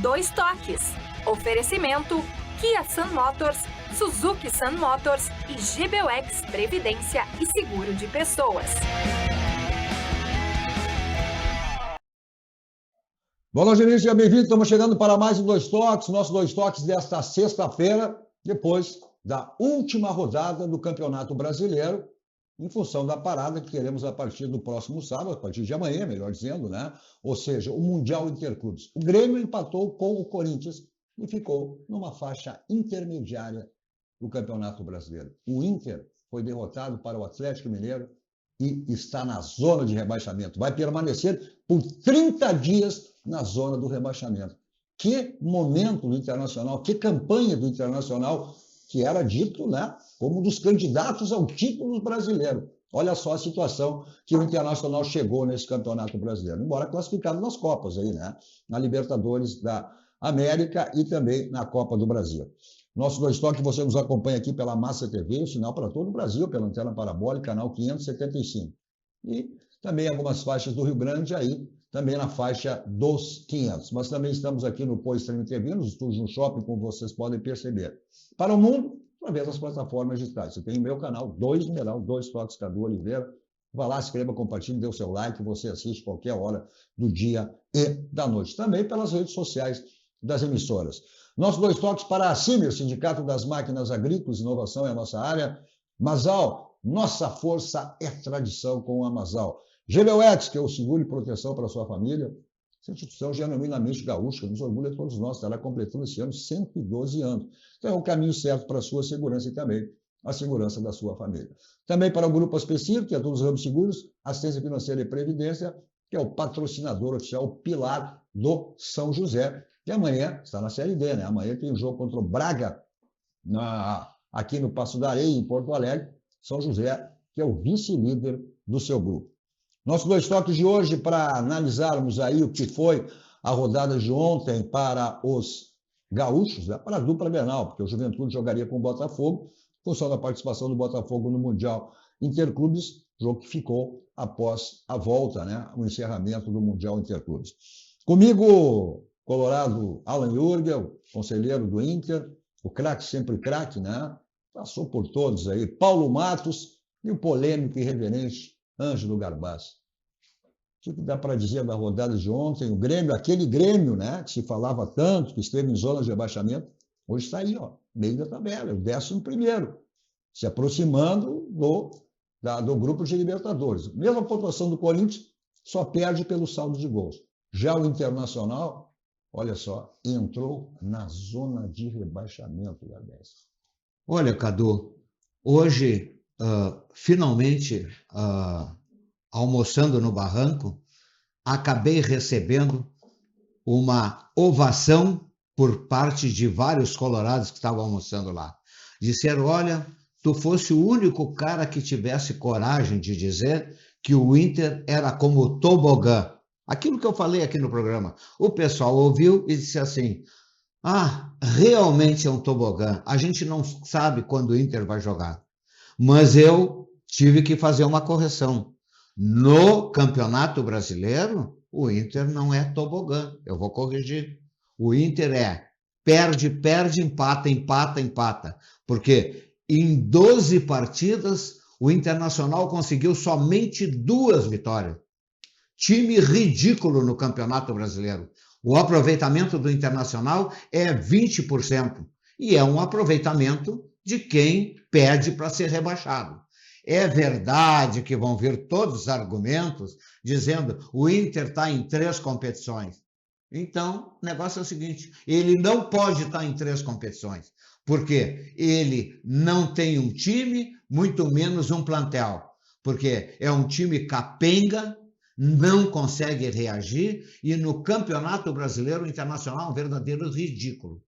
Dois Toques. Oferecimento Kia Sun Motors, Suzuki Sun Motors e GBUX Previdência e Seguro de Pessoas. Boa noite, gente, bem-vindo. Estamos chegando para mais um Dois Toques, nosso Dois Toques desta sexta-feira, depois da última rodada do Campeonato Brasileiro, em função da parada que teremos a partir do próximo sábado, a partir de amanhã, melhor dizendo, né? Ou seja, o Mundial Interclubes. O Grêmio empatou com o Corinthians e ficou numa faixa intermediária do Campeonato Brasileiro. O Inter foi derrotado para o Atlético Mineiro e está na zona de rebaixamento. Vai permanecer por 30 dias na zona do rebaixamento. Que momento do Internacional, que campanha do Internacional, que era dito, né, como um dos candidatos ao título brasileiro. Olha só a situação que o Internacional chegou nesse Campeonato Brasileiro, embora classificado nas Copas aí, né, na Libertadores da América e também na Copa do Brasil. Nosso Dois Toques, você nos acompanha aqui pela Massa TV, o sinal para todo o Brasil, pela antena parabólica, canal 575. E também algumas faixas do Rio Grande aí, também na faixa dos 500. Mas também estamos aqui no Pô Extreme TV, nos estúdios no shopping, como vocês podem perceber. Para o mundo, através das plataformas digitais. Você tem o meu canal, Dois Toques Cadu Oliveira. Vá lá, inscreva, compartilhe, dê o seu like, você assiste qualquer hora do dia e da noite. Também pelas redes sociais das emissoras. Nossos Dois Toques para a CIMER, Sindicato das Máquinas Agrícolas, inovação é a nossa área. Masal, nossa força é tradição com a Masal. GBUX, que é o seguro e proteção para a sua família. Essa instituição genuinamente gaúcha, nos orgulha a todos nós, estará completando esse ano 112 anos. Então é o caminho certo para a sua segurança e também a segurança da sua família. Também para o Grupo Específico, que é todos os ramos seguros, assistência financeira e previdência, que é o patrocinador oficial, o pilar do São José, que amanhã está na Série D, né? Amanhã tem um jogo contra o Braga, aqui no Passo da Areia, em Porto Alegre. São José, que é o vice-líder do seu grupo. Nossos Dois Toques de hoje, para analisarmos aí o que foi a rodada de ontem para os gaúchos, né? Para a dupla Grenal, porque o Juventude jogaria com o Botafogo, em função da participação do Botafogo no Mundial Interclubes, jogo que ficou após a volta, né? O encerramento do Mundial Interclubes. Comigo, Colorado Alan Jurgel, conselheiro do Inter, o craque, sempre craque, né? Passou por todos aí, Paulo Matos e o polêmico e irreverente Ângelo Garbassi. O que dá para dizer da rodada de ontem? O Grêmio, aquele Grêmio, né, que se falava tanto, que esteve em zona de rebaixamento, hoje está aí, ó, meio da tabela, o 11º, se aproximando do grupo de Libertadores. Mesma pontuação do Corinthians, só perde pelo saldo de gols. Já o Internacional, olha só, entrou na zona de rebaixamento, Garbassi. Olha, Cadu, hoje, finalmente, almoçando no barranco, acabei recebendo uma ovação por parte de vários colorados que estavam almoçando lá. Disseram, olha, tu fosse o único cara que tivesse coragem de dizer que o Inter era como o tobogã. Aquilo que eu falei aqui no programa. O pessoal ouviu e disse assim, realmente é um tobogã. A gente não sabe quando o Inter vai jogar. Mas eu tive que fazer uma correção. No Campeonato Brasileiro, o Inter não é tobogã. Eu vou corrigir. O Inter é perde, perde, empata, empata, empata. Porque em 12 partidas, o Internacional conseguiu somente 2 vitórias. Time ridículo no Campeonato Brasileiro. O aproveitamento do Internacional é 20%. E é um aproveitamento de quem pede para ser rebaixado. É verdade que vão vir todos os argumentos dizendo o Inter está em 3 competições. Então, o negócio é o seguinte, ele não pode estar em 3 competições, porque ele não tem um time, muito menos um plantel, porque é um time capenga, não consegue reagir, e no Campeonato Brasileiro o Internacional é um verdadeiro ridículo.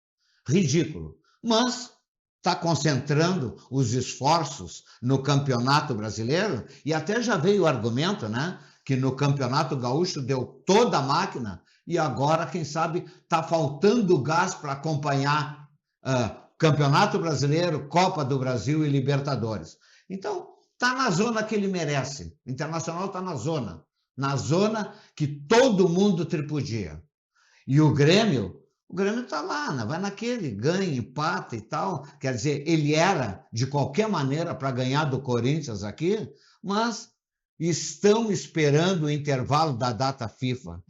Ridículo. Mas está concentrando os esforços no Campeonato Brasileiro, e até já veio o argumento, né, que no Campeonato Gaúcho deu toda a máquina, e agora, quem sabe, está faltando gás para acompanhar Campeonato Brasileiro, Copa do Brasil e Libertadores. Então, está na zona que ele merece. O Internacional está na zona que todo mundo tripudia. E o Grêmio O Grêmio está lá, né? Vai naquele, ganha, empata e tal. Quer dizer, ele era, de qualquer maneira, para ganhar do Corinthians aqui, mas estão esperando o intervalo da data FIFA.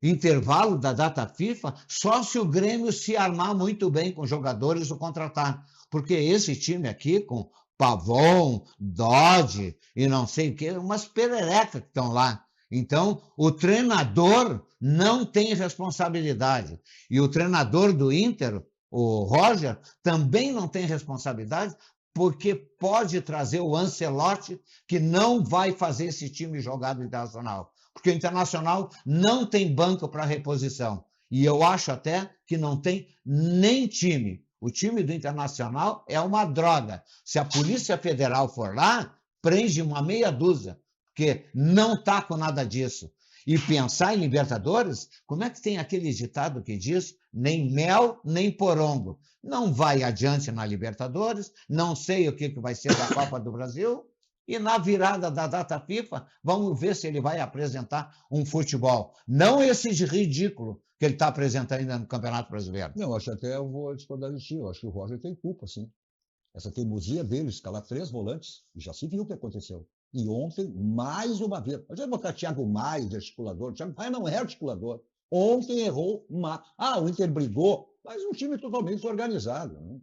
Intervalo da data FIFA só se o Grêmio se armar muito bem com jogadores ou contratar. Porque esse time aqui, com Pavon, Dodge e não sei o quê, umas pererecas que estão lá. Então, o treinador não tem responsabilidade. E o treinador do Inter, o Roger, também não tem responsabilidade, porque pode trazer o Ancelotti, que não vai fazer esse time jogar do Internacional. Porque o Internacional não tem banco para reposição. E eu acho até que não tem nem time. O time do Internacional é uma droga. Se a Polícia Federal for lá, prende uma meia dúzia, porque não está com nada disso. E pensar em Libertadores, como é que tem aquele ditado que diz nem mel, nem porongo? Não vai adiante na Libertadores, não sei o que vai ser da Copa do Brasil, e na virada da data FIFA, vamos ver se ele vai apresentar um futebol. Não esse de ridículo que ele está apresentando ainda no Campeonato Brasileiro. Não, acho até eu vou discordar de ti. Eu acho que o Roger tem culpa, sim. Essa teimosia dele, escalar 3 volantes, já se viu o que aconteceu. E ontem, mais uma vez, a gente vai botar Thiago Maia de articulador. Thiago Maia não é articulador. Ontem errou uma. O Inter brigou, mas um time totalmente desorganizado. Né?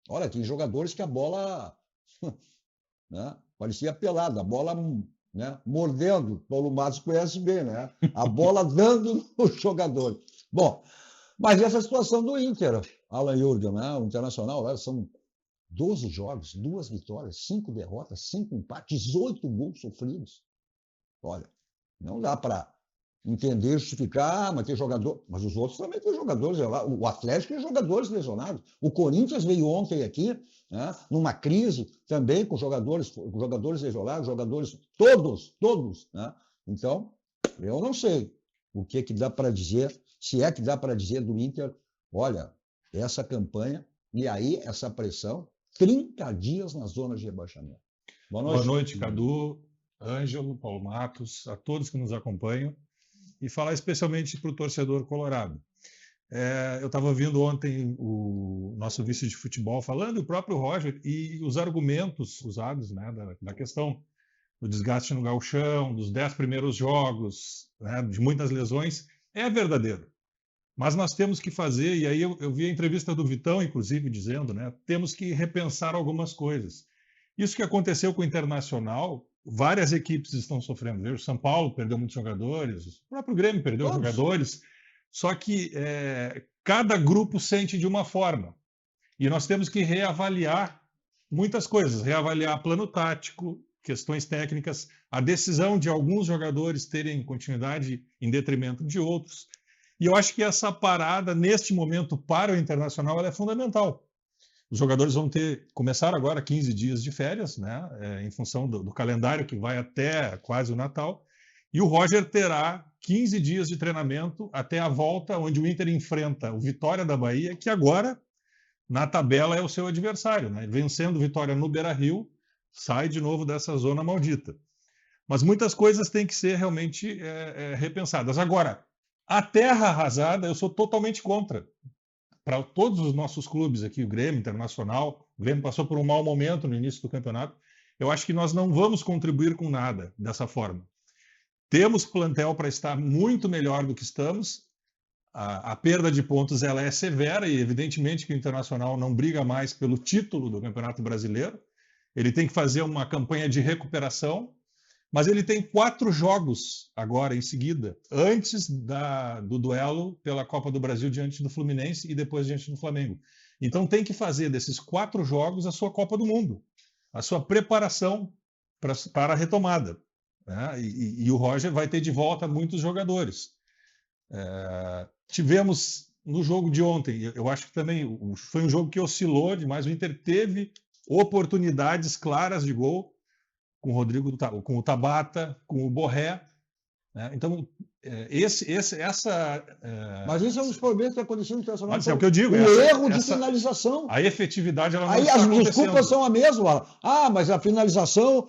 Olha, tem jogadores que a bola né, parecia pelada, a bola né, mordendo. Paulo Matos conhece bem, né? A bola dando no jogador. Bom, mas essa situação do Inter, Alan Jürgen, né? O Internacional, são 12 jogos, 2 vitórias, 5 derrotas, 5 empates, 18 gols sofridos. Olha, não dá para entender, justificar, mas tem jogador. Mas os outros também têm jogadores. O Atlético tem jogadores lesionados. O Corinthians veio ontem aqui, né, numa crise também com jogadores lesionados, jogadores todos. Né? Então, eu não sei o que dá para dizer, se é que dá para dizer do Inter, olha, essa campanha e aí essa pressão, 30 dias na zona de rebaixamento. Boa noite, Cadu, Ângelo, Paulo Matos, a todos que nos acompanham, e falar especialmente para o torcedor colorado. Eu estava ouvindo ontem o nosso vice de futebol falando, e o próprio Roger, e os argumentos usados, né, da questão do desgaste no gauchão, dos 10 primeiros jogos, né, de muitas lesões, é verdadeiro. Mas nós temos que fazer, e aí eu vi a entrevista do Vitão, inclusive, dizendo, né, temos que repensar algumas coisas. Isso que aconteceu com o Internacional, várias equipes estão sofrendo. O São Paulo perdeu muitos jogadores, o próprio Grêmio perdeu jogadores, só que cada grupo sente de uma forma. E nós temos que reavaliar muitas coisas, reavaliar plano tático, questões técnicas, a decisão de alguns jogadores terem continuidade em detrimento de outros. E eu acho que essa parada, neste momento, para o Internacional, ela é fundamental. Os jogadores vão começar agora 15 dias de férias, né, em função do calendário que vai até quase o Natal, e o Roger terá 15 dias de treinamento até a volta, onde o Inter enfrenta o Vitória da Bahia, que agora, na tabela, é o seu adversário. Né? Vencendo o Vitória no Beira-Rio, sai de novo dessa zona maldita. Mas muitas coisas têm que ser realmente repensadas. Agora, a terra arrasada, eu sou totalmente contra. Para todos os nossos clubes aqui, o Grêmio, Internacional, o Grêmio passou por um mau momento no início do campeonato, eu acho que nós não vamos contribuir com nada dessa forma. Temos plantel para estar muito melhor do que estamos, a perda de pontos ela é severa e evidentemente que o Internacional não briga mais pelo título do Campeonato Brasileiro, ele tem que fazer uma campanha de recuperação, mas ele tem 4 jogos agora em seguida, antes do duelo pela Copa do Brasil diante do Fluminense e depois diante do Flamengo. Então tem que fazer desses 4 jogos a sua Copa do Mundo, a sua preparação para a retomada. Né? E o Roger vai ter de volta muitos jogadores. Tivemos no jogo de ontem, eu acho que também foi um jogo que oscilou demais, o Inter teve oportunidades claras de gol, com o Rodrigo, com o Tabata, com o Borré, né? Então, essa... Mas isso é um dos problemas que aconteceu no Internacional. Mas é o que eu digo. O erro de finalização. A efetividade, ela não Aí está as acontecendo. desculpas são a mesma. Mas a finalização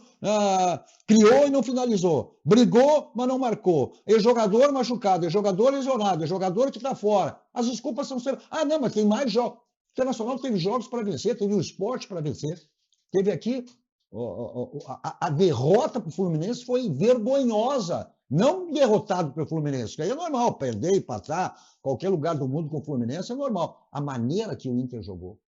criou e não finalizou. Brigou, mas não marcou. É jogador machucado, é jogador lesionado, é jogador que está fora. As desculpas são sempre... não, mas tem mais jogos. O Internacional teve jogos para vencer, teve o esporte para vencer. Teve aqui... A derrota para o Fluminense foi vergonhosa. Não derrotado pelo Fluminense, que aí é normal, perder, empatar, qualquer lugar do mundo com o Fluminense é normal. A maneira que o Inter jogou.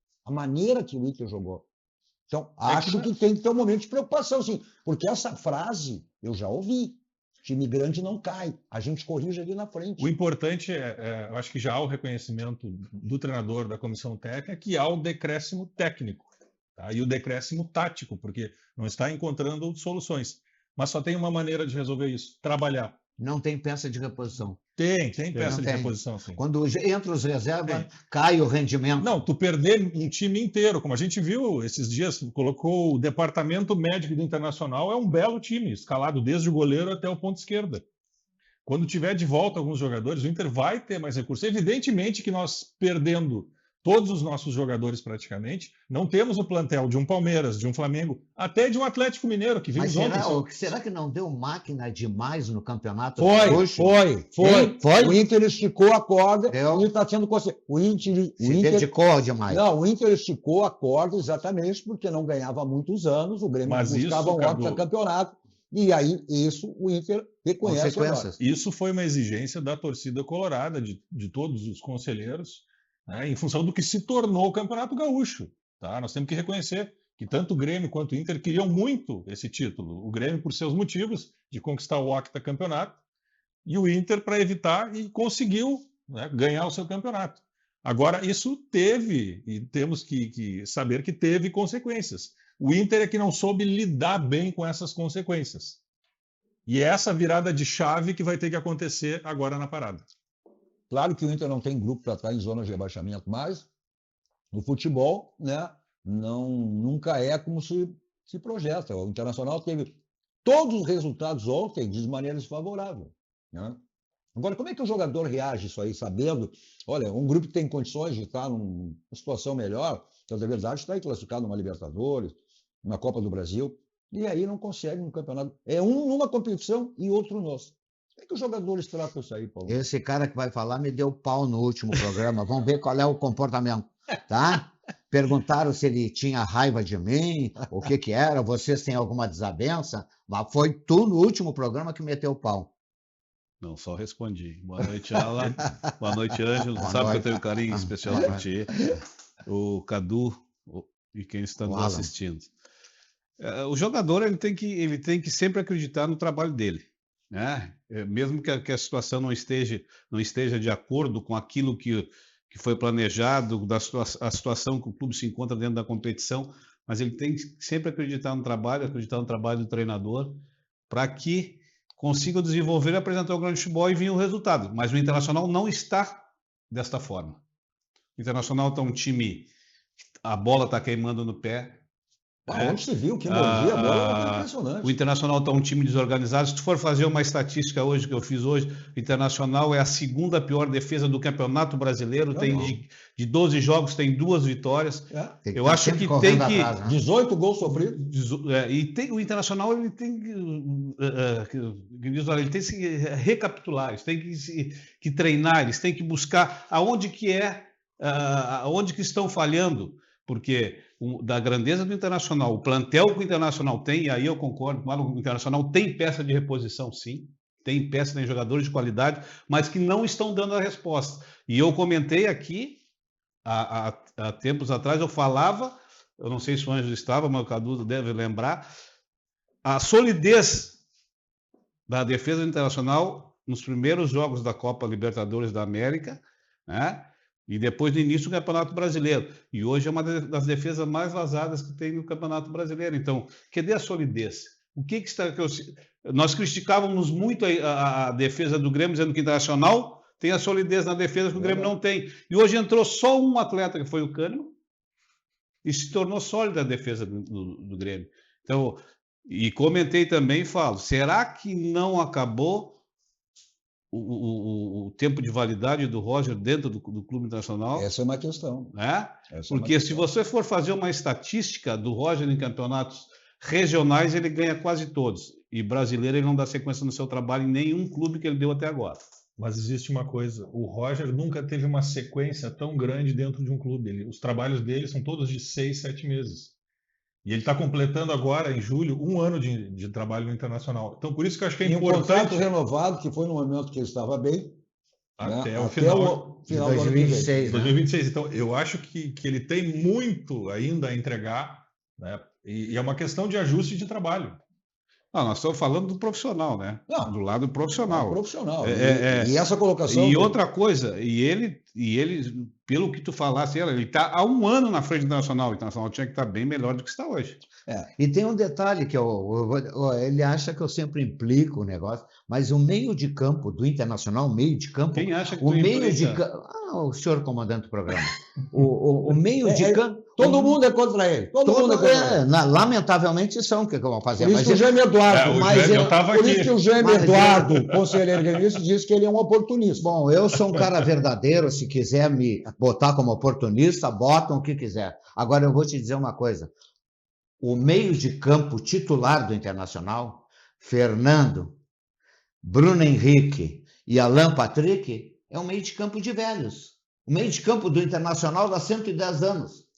Então, acho que tem que ter um momento de preocupação, sim, porque essa frase eu já ouvi. Time grande não cai, a gente corrige ali na frente. O importante eu acho que já há o reconhecimento do treinador, da comissão técnica, que há o decréscimo técnico, tá? E o decréscimo tático, porque não está encontrando soluções. Mas só tem uma maneira de resolver isso: trabalhar. Não tem peça de reposição. Tem peça de reposição, sim. Quando entra os reservas, cai o rendimento. Não, tu perder um time inteiro, como a gente viu esses dias, colocou o departamento médico do Internacional, é um belo time, escalado desde o goleiro até o ponto esquerda. Quando tiver de volta alguns jogadores, o Inter vai ter mais recursos. Evidentemente que nós, perdendo todos os nossos jogadores praticamente, não temos o plantel de um Palmeiras, de um Flamengo, até de um Atlético Mineiro, que vimos ontem. Será que não deu máquina demais no campeonato? Foi. O Inter esticou a corda e está sendo consequência. O Inter dedicou demais. Não, o Inter esticou a corda exatamente porque não ganhava há muitos anos, o Grêmio buscava um ótimo campeonato. E aí, isso o Inter reconhece agora. Isso foi uma exigência da torcida colorada, de todos os conselheiros, em função do que se tornou o Campeonato Gaúcho. Tá? Nós temos que reconhecer que tanto o Grêmio quanto o Inter queriam muito esse título. O Grêmio por seus motivos de conquistar o octacampeonato e o Inter para evitar e conseguiu, né, ganhar o seu campeonato. Agora, isso teve, e temos que saber que teve consequências. O Inter é que não soube lidar bem com essas consequências. E é essa virada de chave que vai ter que acontecer agora na parada. Claro que o Inter não tem grupo para estar em zona de rebaixamento, mas no futebol, né, nunca é como se projeta. O Internacional teve todos os resultados ontem de maneira desfavorável, né? Agora, como é que o jogador reage isso aí, sabendo, olha, um grupo que tem condições de estar numa situação melhor, então, na verdade, está aí classificado numa Libertadores, na Copa do Brasil, e aí não consegue um campeonato. É um numa competição e outro nosso. Como é que os jogadores tratam isso aí, Paulo? Esse cara que vai falar me deu pau no último programa. Vamos ver qual é o comportamento, tá? Perguntaram se ele tinha raiva de mim, o que era, vocês têm alguma desavença, mas foi tu no último programa que meteu o pau. Não, só respondi. Boa noite, Alan. Boa noite, Ângelo. Sabe que eu tenho um carinho especial por ti. O Cadu e quem está nos assistindo. O jogador ele tem que sempre acreditar no trabalho dele, né? Mesmo que a situação não esteja de acordo com aquilo que foi planejado, a situação que o clube se encontra dentro da competição, mas ele tem que sempre acreditar no trabalho do treinador, para que consiga desenvolver e apresentar o grande futebol e vir o resultado. Mas o Internacional não está desta forma. O Internacional está um time, a bola está queimando no pé. Onde se viu que mordia a bola, é impressionante. O Internacional está um time desorganizado. Se tu for fazer uma estatística hoje, que eu fiz hoje, o Internacional é a segunda pior defesa do Campeonato Brasileiro. De 12 jogos, tem 2 vitórias. Eu acho que tem que... Atrás, né? 18 gols sofridos. O Internacional ele tem que se recapitular, eles têm que treinar, eles têm que buscar aonde que estão falhando, porque da grandeza do Internacional, o plantel que o Internacional tem, e aí eu concordo, o Internacional tem peça de reposição, sim, tem jogadores de qualidade, mas que não estão dando a resposta. E eu comentei aqui, há tempos atrás, eu falava, eu não sei se o Ângelo estava, mas o Cadu deve lembrar, a solidez da defesa do Internacional nos primeiros jogos da Copa Libertadores da América, né? E depois do início do Campeonato Brasileiro. E hoje é uma das defesas mais vazadas que tem no Campeonato Brasileiro. Então, cadê a solidez? Nós criticávamos muito a defesa do Grêmio, dizendo que o Internacional tem a solidez na defesa que o Grêmio não tem. E hoje entrou só um atleta, que foi o Kahneman, e se tornou sólida a defesa do Grêmio. Então, e comentei também e falo, será que não acabou o tempo de validade do Roger dentro do Clube Internacional? Essa é uma questão. Né? Essa é uma Porque se questão. você for fazer uma estatística do Roger em campeonatos regionais, ele ganha quase todos. E brasileiro, ele não dá sequência no seu trabalho em nenhum clube que ele deu até agora. Mas existe uma coisa, o Roger nunca teve uma sequência tão grande dentro de um clube. Os trabalhos dele são todos de 6, 7 meses. E ele está completando agora, em julho, 1 ano de trabalho no Internacional. Então, por isso que eu acho que é E um importante... contrato renovado, que foi no momento que ele estava bem, Até né? o final De do ano que vem. 2026, né? 2026. Então, eu acho que ele tem muito ainda a entregar, né? E é uma questão de ajuste de trabalho. Não, nós estamos falando do profissional, né? Não. Do lado É profissional. um profissional. É, E essa colocação... E outra coisa, e ele, pelo que tu falasse, ele está há 1 ano na frente do Internacional. O Internacional tinha que estar bem melhor do que está hoje. E tem um detalhe que ele acha que eu sempre implico o negócio, mas o meio de campo do Internacional, o meio de campo... Quem acha que O tu meio de implica? campo... o senhor comandante do programa. O meio de campo... Todo mundo é contra ele. Todo mundo é contra ele. Lamentavelmente são, o que eu vou fazer? Por isso que o Jaime Eduardo... o mas Jaime, eu- eu estava Por isso aqui. que o Jaime Mas- Eduardo, conselheiro gremista, diz que ele é um oportunista. Bom, eu sou um cara verdadeiro, se quiser me botar como oportunista, botam o que quiser. Agora eu vou te dizer uma coisa. O meio de campo titular do Internacional, Fernando, Bruno Henrique e Alan Patrick, é um meio de campo de velhos. O meio de campo do Internacional dá 110 anos.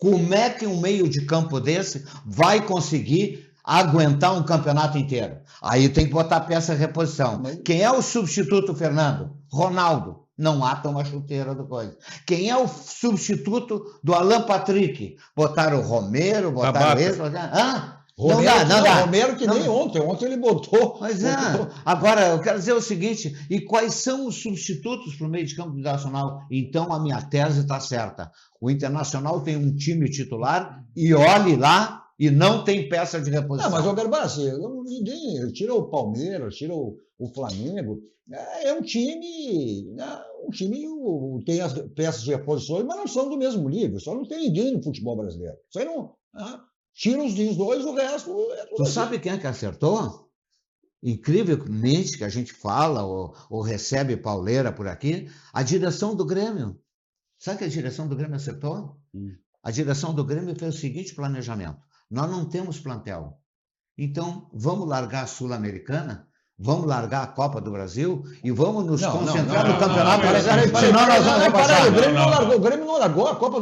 Como é que um meio de campo desse vai conseguir aguentar um campeonato inteiro? Aí tem que botar peça de reposição. Quem é o substituto, Fernando? Ronaldo. Não ata uma chuteira do coisa. Quem é o substituto do Alan Patrick? Botaram o Romero, botaram Tabata. esse, botaram... Romero, não dá. Romero que nem Não. ontem. Ontem ele botou... Mas agora eu quero dizer o seguinte, e quais são os substitutos para o meio de campo do Internacional? Então a minha tese está certa. O Internacional tem um time titular e olhe lá e não tem peça de reposição. Não, mas o Garbassi, ninguém tira o Palmeiras, tira o Flamengo. É um time, né, tem as peças de reposições, mas não são do mesmo nível. Só não tem ninguém no futebol brasileiro. Isso aí não... Tira os dois, o resto é tudo Tu assim. sabe quem é que acertou? Incrivelmente que a gente fala ou recebe pauleira por aqui, a direção do Grêmio. Sabe que a direção do Grêmio acertou? A direção do Grêmio fez o seguinte planejamento. Nós não temos plantel. Então, vamos largar a Sul-Americana, vamos largar a Copa do Brasil e vamos nos concentrar no Campeonato Brasileiro. Senão nós vamos rebaixar. O Grêmio não largou a Copa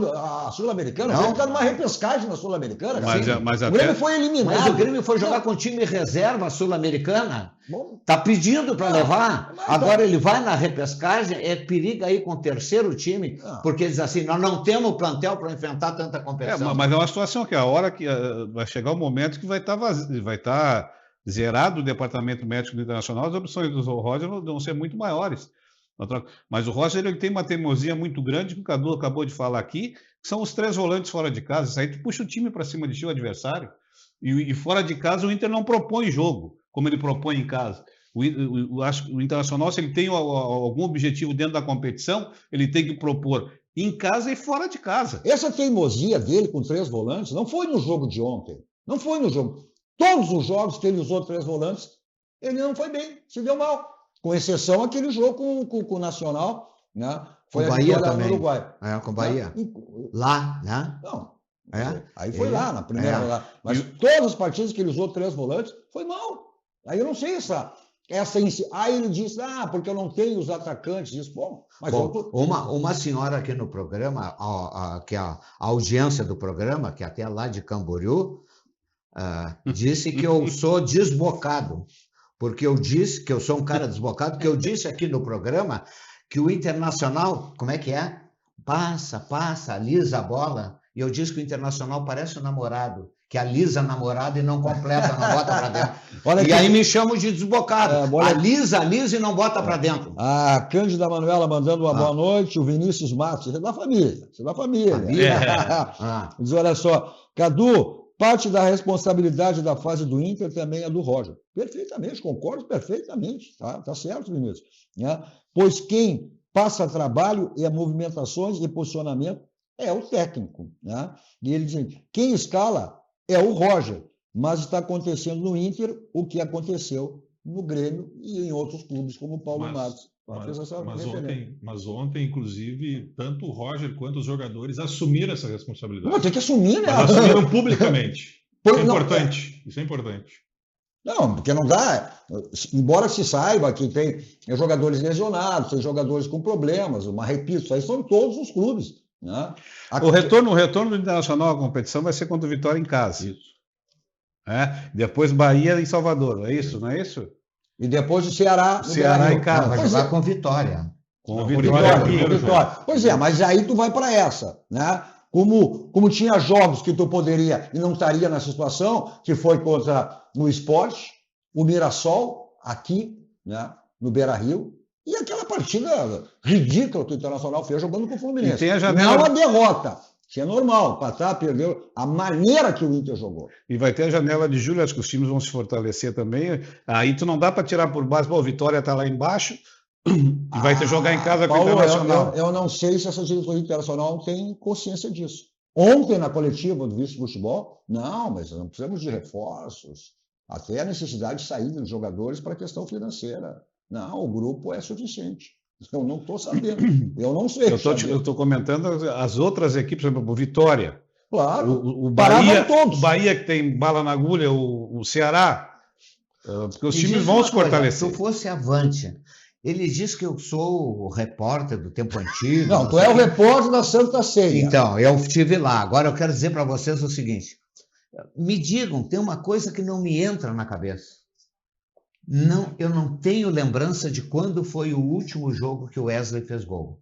a Sul-Americana. O Grêmio está numa repescagem na Sul-Americana. Mas O até... Grêmio foi eliminado. Mas o Grêmio foi jogar com time reserva sul-americana. Bom, Está pedindo para levar. mas Agora ele vai na repescagem, periga aí com o terceiro time, porque diz assim, nós não temos plantel para enfrentar tanta competição. mas é uma situação que a hora que vai chegar o momento que vai estar zerado o departamento médico do Internacional, as opções do Roger vão ser muito maiores. Mas o Roger ele tem uma teimosia muito grande, que o Cadu acabou de falar aqui, que são os 3 volantes fora de casa. Isso aí tu puxa o time para cima de ti, o adversário, e fora de casa o Inter não propõe jogo, como ele propõe em casa. O Internacional, se ele tem algum objetivo dentro da competição, ele tem que propor em casa e fora de casa. essa teimosia dele com 3 volantes não foi no jogo de ontem. Não foi no jogo. Todos os jogos que ele usou 3 volantes, ele não foi bem, se deu mal. Com exceção aquele jogo com o Nacional, né? Foi Com a Bahia vitória também. no Uruguai. Com Bahia. Né? Lá, né? Não. É? Aí foi lá, na primeira rodada. Mas E- todas as partidas que ele usou 3 volantes, foi mal. Aí eu não sei essa Aí ele disse, porque eu não tenho os atacantes. Isso, mas Bom, uma senhora aqui no programa, que é a audiência do programa, que é até lá de Camboriú, disse que eu sou desbocado, porque eu disse que eu sou um cara desbocado, porque eu disse aqui no programa que o Internacional, como é que é? Passa, alisa a bola, e eu disse que o Internacional parece um namorado, que alisa a namorada e não completa, não bota para dentro. Olha E aí me chamam de desbocado. olha- Alisa e não bota para dentro. A Cândida Manuela mandando uma boa noite, o Vinícius Matos, você é da família, Diz, olha só, Cadu, parte da responsabilidade da fase do Inter também é do Roger. Perfeitamente, concordo perfeitamente, tá certo, Vinícius. Né? Pois quem passa trabalho e movimentações e posicionamento é o técnico. Né? E ele diz, quem escala é o Roger, mas está acontecendo no Inter o que aconteceu no Grêmio e em outros clubes, como o Paulo Matos. Mas ontem, inclusive, tanto o Roger quanto os jogadores assumiram essa responsabilidade. Tem que assumir, né? Mas assumiram publicamente. Isso é Não, importante. Isso é importante. Não, porque não dá. Embora se saiba que tem jogadores lesionados, tem jogadores com problemas, mas repito, isso aí são em todos os clubes. Né? O retorno do Internacional à competição vai ser contra o Vitória em casa. Isso. Depois Bahia em Salvador, é isso, não é isso? E depois o Ceará. Ceará em casa. Vai jogar com Vitória. Com o Vitória. Vitória. Pois é, mas aí tu vai para essa, né? Como tinha jogos que tu poderia e não estaria nessa situação, que foi contra o Sport, o Mirassol, aqui, né, no Beira-Rio, e aquela partida ridícula que o Internacional fez jogando com o Fluminense. E tem a janela... Não a derrota, que é normal, empatar, perdeu, a maneira que o Inter jogou. E vai ter a janela de julho, acho que os times vão se fortalecer também. Aí tu não dá para tirar por base, o Vitória está lá embaixo, e vai ter que jogar em casa Paulo, com o Internacional. Eu não sei se essa diretoria internacional tem consciência disso. Ontem, na coletiva do vice-futebol, não, mas não precisamos de reforços. Até a necessidade de saída dos jogadores para a questão financeira. Não, o grupo é suficiente. Eu não estou sabendo. Eu não sei. Eu estou comentando as outras equipes, por exemplo, o Vitória. Claro. O Bahia que tem bala na agulha, o Ceará. Porque os times vão se fortalecer. Se eu fosse avante, ele diz que eu sou o repórter do Tempo Antigo. Não, tu é o repórter da Santa Ceia. Então, eu estive lá. Agora eu quero dizer para vocês o seguinte. Me digam, tem uma coisa que não me entra na cabeça. Não, eu não tenho lembrança de quando foi o último jogo que o Wesley fez gol.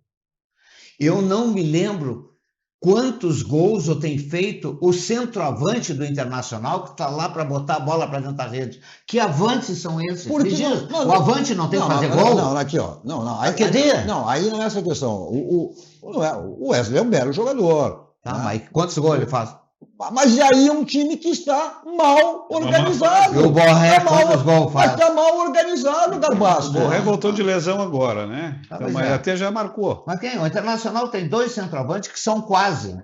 Eu não me lembro quantos gols eu tenho feito o centroavante do Internacional que está lá para botar a bola para dentro da rede. Que avantes são esses? Porque o avante não tem que fazer gol? Não, aqui, ó. Aí não é essa questão. O Wesley é um belo jogador. Tá, mas quantos gols ele faz? Mas aí é um time que está mal organizado. E o Borré, quantos gols faz? Mas está mal organizado, Garbaço. O Borré voltou de lesão agora, né? Mas até já marcou. Mas quem? O Internacional tem 2 centroavantes que são quase.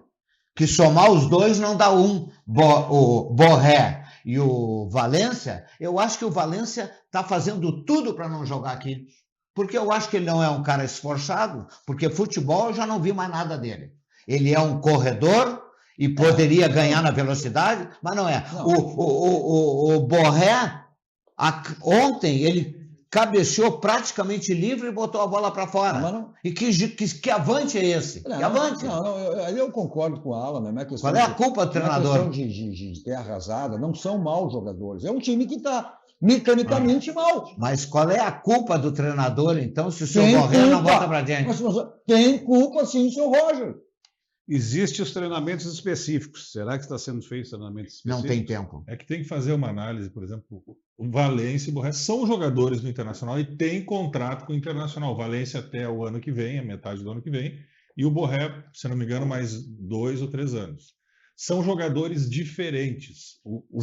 Que somar os dois não dá um. O Borré e o Valência, eu acho que o Valência está fazendo tudo para não jogar aqui. Porque eu acho que ele não é um cara esforçado, porque futebol eu já não vi mais nada dele. Ele é um corredor e poderia ganhar na velocidade, mas não é. Não. O Borré, ontem, ele cabeceou praticamente livre e botou a bola para fora. Não. E que avante é esse? Que avante? Aí eu concordo com o Alan. Não é questão Qual é a culpa do treinador? Não é questão de terra arrasada, não são maus jogadores. É um time que está mecanicamente mal. Mas qual é a culpa do treinador, então, se o seu Borré não bota para dentro? Tem culpa, sim, o seu Roger. Existem os treinamentos específicos. Será que está sendo feito treinamentos específicos? Não tem tempo. É que tem que fazer uma análise, por exemplo, o Valência e o Borré são jogadores do Internacional e têm contrato com o Internacional. O Valência até o ano que vem, a metade do ano que vem, e o Borré, se não me engano, mais 2 ou 3 anos. São jogadores diferentes. O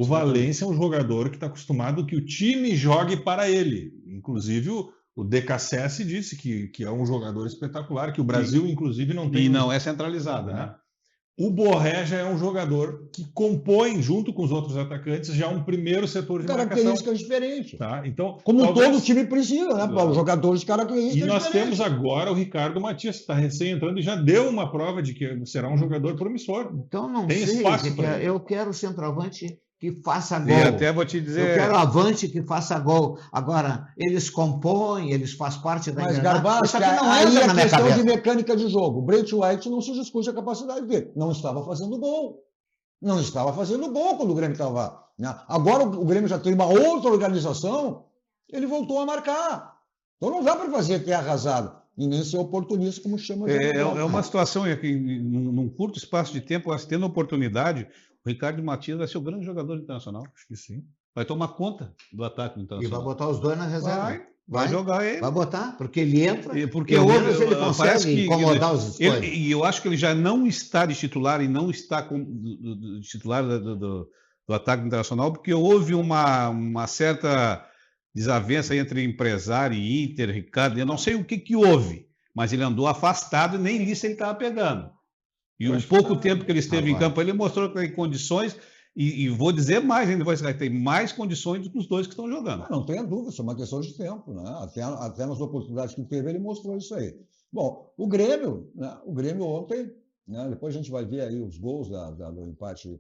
Valência é um jogador que está acostumado que o time jogue para ele. Inclusive, o DKSS disse que é um jogador espetacular, que o Brasil, inclusive, não tem... E não é centralizado, né? O Borré já é um jogador que compõe, junto com os outros atacantes, já um primeiro setor de marcação. Características diferentes. Tá? Então, como talvez... todo time precisa, né, Paulo? Jogadores de características diferentes. E nós diferentes. temos agora o Ricardo Matias, que está recém entrando e já deu uma prova de que será um jogador promissor. Então não tem sei, espaço para eu quero centroavante que faça gol. E até vou te dizer... Eu quero avante que faça gol. Agora, eles compõem, eles fazem parte da engrenagem. Mas, Garbaço, aí é questão de mecânica de jogo. O Brent White não se discute a capacidade dele. Não estava fazendo gol. Não estava fazendo gol quando o Grêmio estava... Agora o Grêmio já tem uma outra organização, ele voltou a marcar. Então não dá para fazer terra arrasada. E nem ser oportunista, como chama. É uma situação que, num curto espaço de tempo, tendo oportunidade... O Ricardo Matias vai ser o grande jogador internacional. Acho que sim. Vai tomar conta do ataque internacional. E vai botar os dois na reserva. Vai jogar ele. Vai botar, porque ele entra. Porque ele consegue incomodar os dois. E eu acho que ele já não está de titular e não está de titular do ataque internacional, porque houve uma certa desavença entre empresário e Inter, Ricardo. Eu não sei o que houve, mas ele andou afastado e nem isso ele estava pegando. E o pouco tempo que ele esteve em campo, ele mostrou que tem condições E vou dizer mais ainda, vai ter mais condições do que os dois que estão jogando. Não tenha dúvida, isso é uma questão de tempo, né? Até nas oportunidades que teve, ele mostrou isso aí. Bom, o Grêmio, né? O Grêmio ontem, né? Depois a gente vai ver aí os gols do empate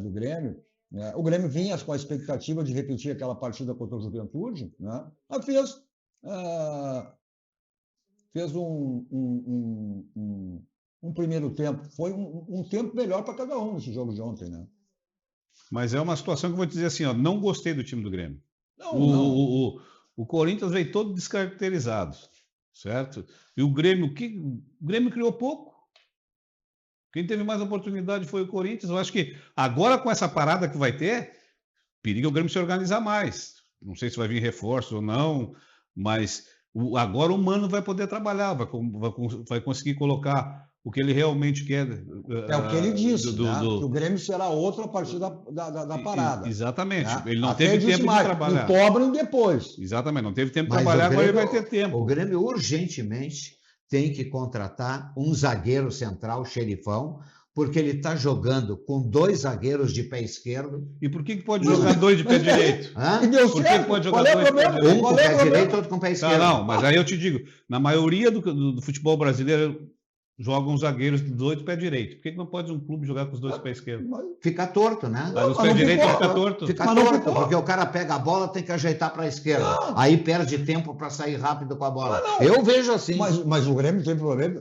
do Grêmio. Né? O Grêmio vinha com a expectativa de repetir aquela partida contra o Juventude, né? Mas fez um primeiro tempo. Foi um tempo melhor para cada um nesse jogo de ontem, né? Mas é uma situação que eu vou dizer assim, ó, não gostei do time do Grêmio. Não. O Corinthians veio todo descaracterizado, certo? E o Grêmio criou pouco. Quem teve mais oportunidade foi o Corinthians. Eu acho que agora com essa parada que vai ter, periga o Grêmio se organizar mais. Não sei se vai vir reforço ou não, mas agora o Mano vai poder trabalhar, vai conseguir colocar o que ele realmente quer. É o que ele disse, né? Que o Grêmio será outro a partir da parada. Exatamente. Né? Ele não Até teve tempo de trabalhar. Cobrem depois. Exatamente, não teve tempo de Mas trabalhar, agora ele Grêmio- vai ter tempo. O Grêmio urgentemente tem que contratar um zagueiro central, xerifão, porque ele está jogando com 2 zagueiros de pé esquerdo. E por que pode jogar 2 de pé direito? Hã? E deu Por que certo. pode jogar Qual é o dois problema? pé direito? Um com Qual o é o pé problema? direito, outro com o pé Tá, esquerdo. não, mas aí eu te digo, na maioria do futebol brasileiro jogam zagueiros de 2 de pé direito. Por que não pode um clube jogar com os 2 de pé esquerdo? Fica torto, né? Mas os mas pé não direito ficou, fica torto. Fica Mas não torto, ficou. porque o cara pega a bola, tem que ajeitar para a esquerda. Aí perde tempo para sair rápido com a bola. Eu vejo assim. Mas o Grêmio tem problema.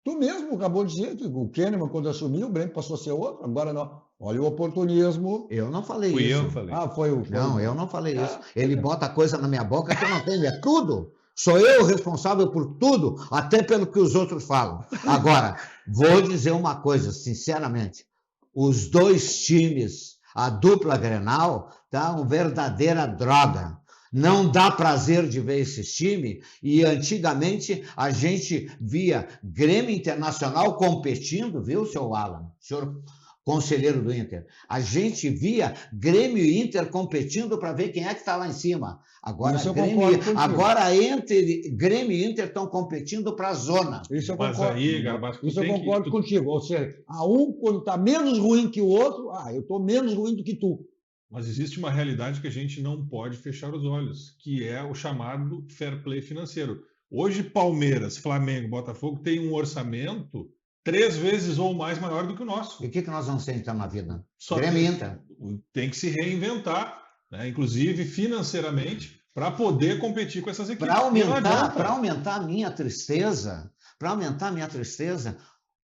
Tu mesmo acabou de dizer que o Kahneman, quando assumiu, o Grêmio passou a ser outro. Agora não. Olha o oportunismo. Eu não falei Fui isso. eu que falei. Foi o. Não, eu não falei isso. Ele bota coisa na minha boca que eu não tenho. É tudo. Sou eu responsável por tudo, até pelo que os outros falam. Agora, vou dizer uma coisa, sinceramente. Os 2 times, a dupla Grenal, tá uma verdadeira droga. Não dá prazer de ver esse time. E antigamente a gente via Grêmio Internacional competindo, viu, seu Alan? Senhor conselheiro do Inter. A gente via Grêmio e Inter competindo para ver quem é que está lá em cima. Agora, Isso eu concordo contigo. agora entre Grêmio e Inter estão competindo para a zona. Isso eu Mas concordo. aí, Garbasco, tu Isso eu tem que- concordo tu- contigo. Ou seja, quando está menos ruim que o outro, eu estou menos ruim do que tu. Mas existe uma realidade que a gente não pode fechar os olhos, que é o chamado fair play financeiro. Hoje, Palmeiras, Flamengo, Botafogo têm um orçamento 3 vezes ou mais maior do que o nosso. E o que nós vamos ser então na vida? Só Grêmio e tem- Inter. Tem que se reinventar, né, inclusive financeiramente, para poder competir com essas equipes. Para Não aumentar, adianta. a minha tristeza,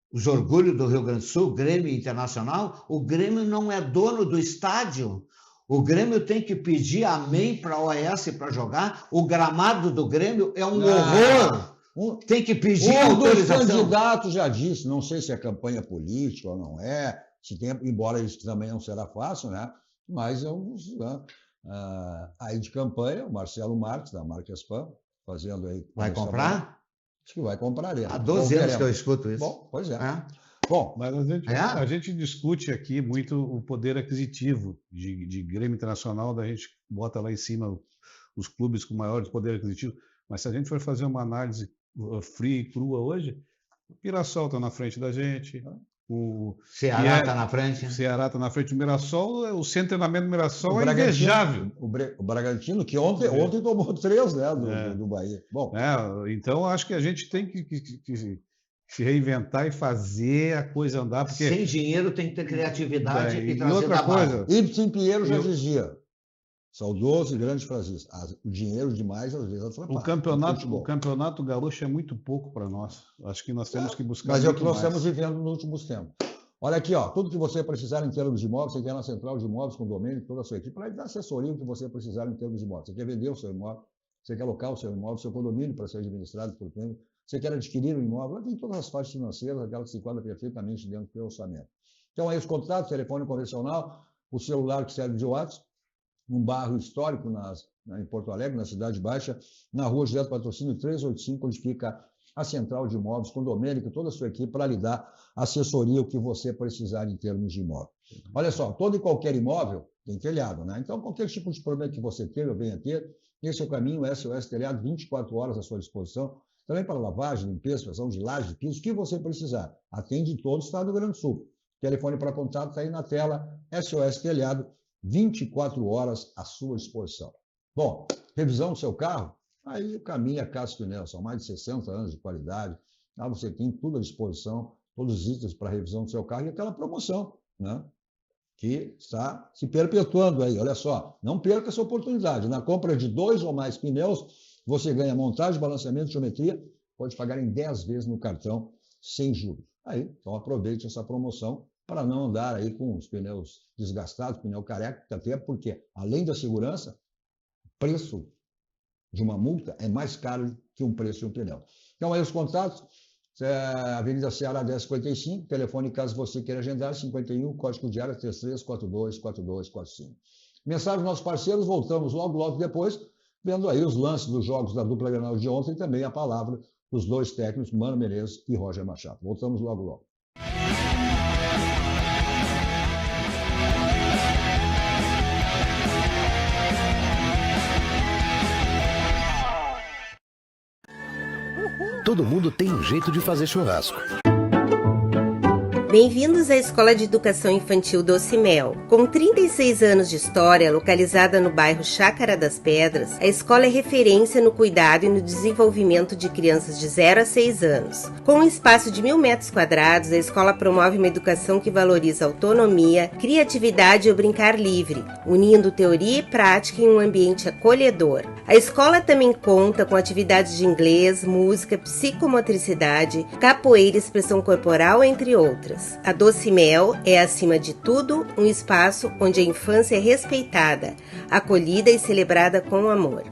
os orgulhos do Rio Grande do Sul, Grêmio Internacional, o Grêmio não é dono do estádio. O Grêmio tem que pedir amém para a OAS para jogar. O gramado do Grêmio é um horror. Tem que pedir Um dos autorização. candidatos já disse, não sei se é campanha política ou não é, se tem, embora isso também não será fácil, né? Mas aí de campanha, o Marcelo Marques, da Marques Pan, fazendo aí. Vai comprar? Acho que vai comprar ele. Há 12 anos que eu escuto isso. Bom, pois é. É. Bom, Mas a gente discute aqui muito o poder aquisitivo de Grêmio Internacional, da gente bota lá em cima os clubes com maior poder aquisitivo. Mas se a gente for fazer uma análise fria e crua hoje, o Mirassol está na frente da gente, o Ceará está na frente. Ceará está na frente do Mirassol, o centro de treinamento do Mirassol o é Bragantino- invejável. O Bragantino, que ontem tomou 3, né, do Bahia. Bom, Então, acho que a gente tem que se reinventar e fazer a coisa andar, porque Sem dinheiro tem que ter criatividade e e trazer outra da base. coisa, Ibsen Pinheiro já dizia, saudoso e grande frasista, o dinheiro demais às vezes atrapalha. o campeonato gaúcho é muito pouco para nós. Acho que nós temos que buscar Mas é o muito que nós mais. estamos vivendo nos últimos tempos. Olha aqui, tudo que você precisar em termos de imóveis, você quer na Central de Imóveis, condomínio, toda a sua equipe, para dar assessoria o que você precisar em termos de imóveis. Você quer vender o seu imóvel, você quer alocar o seu imóvel, seu condomínio para ser administrado por quem, você quer adquirir um imóvel, tem todas as partes financeiras, aquelas que se enquadram perfeitamente dentro do seu orçamento. Então, aí os contatos, telefone convencional, o celular que serve de WhatsApp, um bairro histórico em Porto Alegre, na Cidade Baixa, na rua José do Patrocínio 385, onde fica a Central de Imóveis, condomínio, toda a sua equipe para lhe dar assessoria, o que você precisar em termos de imóvel. Olha só, todo e qualquer imóvel tem telhado, né? Então, qualquer tipo de problema que você tenha ou venha ter, esse é o caminho, SOS Telhado, 24 horas à sua disposição, também para lavagem, limpeza, expressão de laje, de piso, o que você precisar. Atende em todo o estado do Rio Grande do Sul. Telefone para contato está aí na tela, SOS Telhado, 24 horas à sua disposição. Bom, revisão do seu carro, aí o caminho é Cássio Pneus, são mais de 60 anos de qualidade, lá você tem tudo à disposição, todos os itens para revisão do seu carro e aquela promoção, né? Que está se perpetuando aí. Olha só, não perca essa oportunidade. Na compra de 2 ou mais pneus, você ganha montagem, balanceamento, geometria, pode pagar em 10 vezes no cartão, sem juros. Aí, então aproveite essa promoção para não andar aí com os pneus desgastados, pneu careca, até porque, além da segurança, o preço de uma multa é mais caro que um preço de um pneu. Então, aí os contatos, Avenida Ceará 1055, telefone caso você queira agendar, 51, código de área 33424245. Mensagem dos nossos parceiros, voltamos logo depois, vendo aí os lances dos jogos da dupla Grenal de ontem e também a palavra dos dois técnicos, Mano Menezes e Roger Machado. Voltamos logo. Todo mundo tem um jeito de fazer churrasco. Bem-vindos à Escola de Educação Infantil Doce Mel. Com 36 anos de história, localizada no bairro Chácara das Pedras, a escola é referência no cuidado e no desenvolvimento de crianças de 0 a 6 anos. Com um espaço de 1.000 metros quadrados, a escola promove uma educação que valoriza a autonomia, criatividade e o brincar livre, unindo teoria e prática em um ambiente acolhedor. A escola também conta com atividades de inglês, música, psicomotricidade, capoeira e expressão corporal, entre outras. A Doce Mel é, acima de tudo, um espaço onde a infância é respeitada, acolhida e celebrada com amor.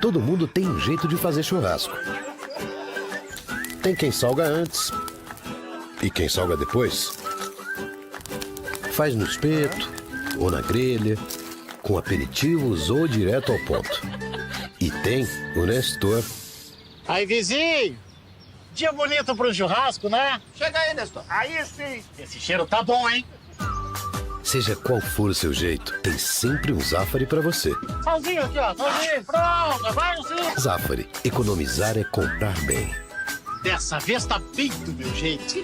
Todo mundo tem um jeito de fazer churrasco. Tem quem salga antes e quem salga depois. Faz no espeto ou na grelha, com aperitivos ou direto ao ponto. E tem o Nestor. Aí, vizinho! Dia bonito pro churrasco, né? Chega aí, Nestor. Aí sim! Esse cheiro tá bom, hein? Seja qual for o seu jeito, tem sempre um Zafari pra você. Salzinho aqui, ó. Salzinho. Pronto, vai sim. Zafari. Economizar é comprar bem. Dessa vez tá bem do meu jeito.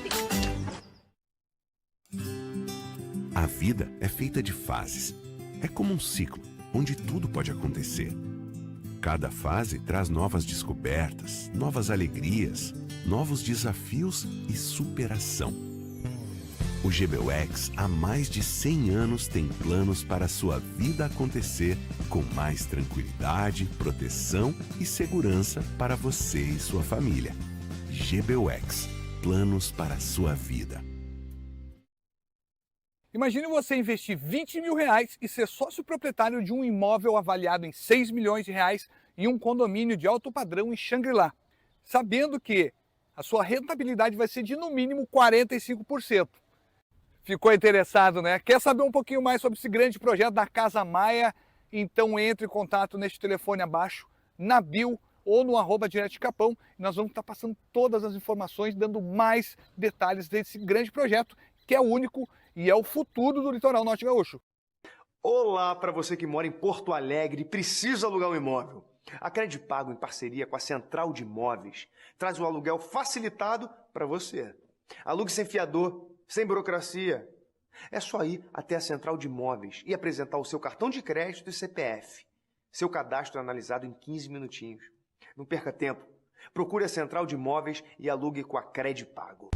A vida é feita de fases. É como um ciclo, onde tudo pode acontecer. Cada fase traz novas descobertas, novas alegrias, novos desafios e superação. O GBUX há mais de 100 anos tem planos para a sua vida acontecer com mais tranquilidade, proteção e segurança para você e sua família. GBUX, planos para a sua vida. Imagine você investir R$20 mil e ser sócio proprietário de um imóvel avaliado em R$6 milhões em um condomínio de alto padrão em Xangri-Lá, sabendo que a sua rentabilidade vai ser de no mínimo 45%. Ficou interessado, né? Quer saber um pouquinho mais sobre esse grande projeto da Casa Maia? Então entre em contato neste telefone abaixo, na bio ou no @direto-capão. Nós vamos estar passando todas as informações, dando mais detalhes desse grande projeto, que é único e é o futuro do litoral norte gaúcho. Olá para você que mora em Porto Alegre e precisa alugar um imóvel. A Credipago, em parceria com a Central de Imóveis, traz o aluguel facilitado para você. Alugue sem fiador, sem burocracia. É só ir até a Central de Imóveis e apresentar o seu cartão de crédito e CPF. Seu cadastro é analisado em 15 minutinhos. Não perca tempo. Procure a Central de Imóveis e alugue com a Credipago.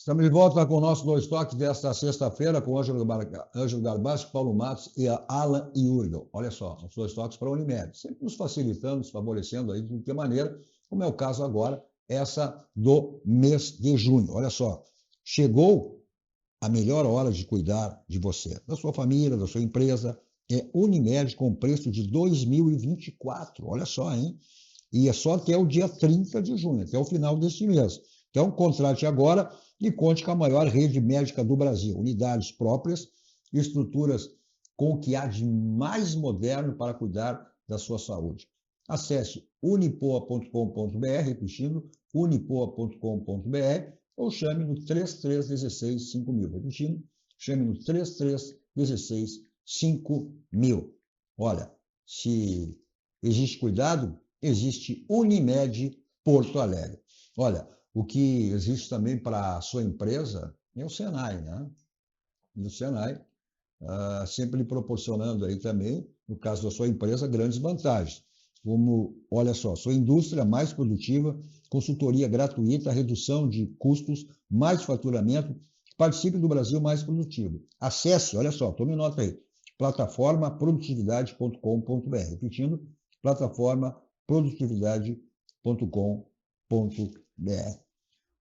Estamos de volta com o nosso Dois Toques desta sexta-feira, com Ângelo Garbassi, Paulo Matos e a Alan Jurgel. Olha só, os Dois Toques para a Unimed, sempre nos facilitando, nos favorecendo aí de qualquer maneira, como é o caso agora, essa do mês de junho. Olha só, chegou a melhor hora de cuidar de você, da sua família, da sua empresa, é Unimed com preço de 2024, olha só, hein? E é só até o dia 30 de junho, até o final deste mês. Então, contrate agora e conte com a maior rede médica do Brasil. Unidades próprias, estruturas com o que há de mais moderno para cuidar da sua saúde. Acesse unipoa.com.br, repetindo, unipoa.com.br, ou chame no 3316-5000. Repetindo, chame no 3316-5000. Olha, se existe cuidado, existe Unimed Porto Alegre. Olha, o que existe também para a sua empresa é o Senai, né? E o Senai sempre lhe proporcionando aí também, no caso da sua empresa, grandes vantagens. Como, olha só, sua indústria mais produtiva, consultoria gratuita, redução de custos, mais faturamento, participe do Brasil mais produtivo. Acesse, olha só, tome nota aí, plataformaprodutividade.com.br. Repetindo, plataformaprodutividade.com.br.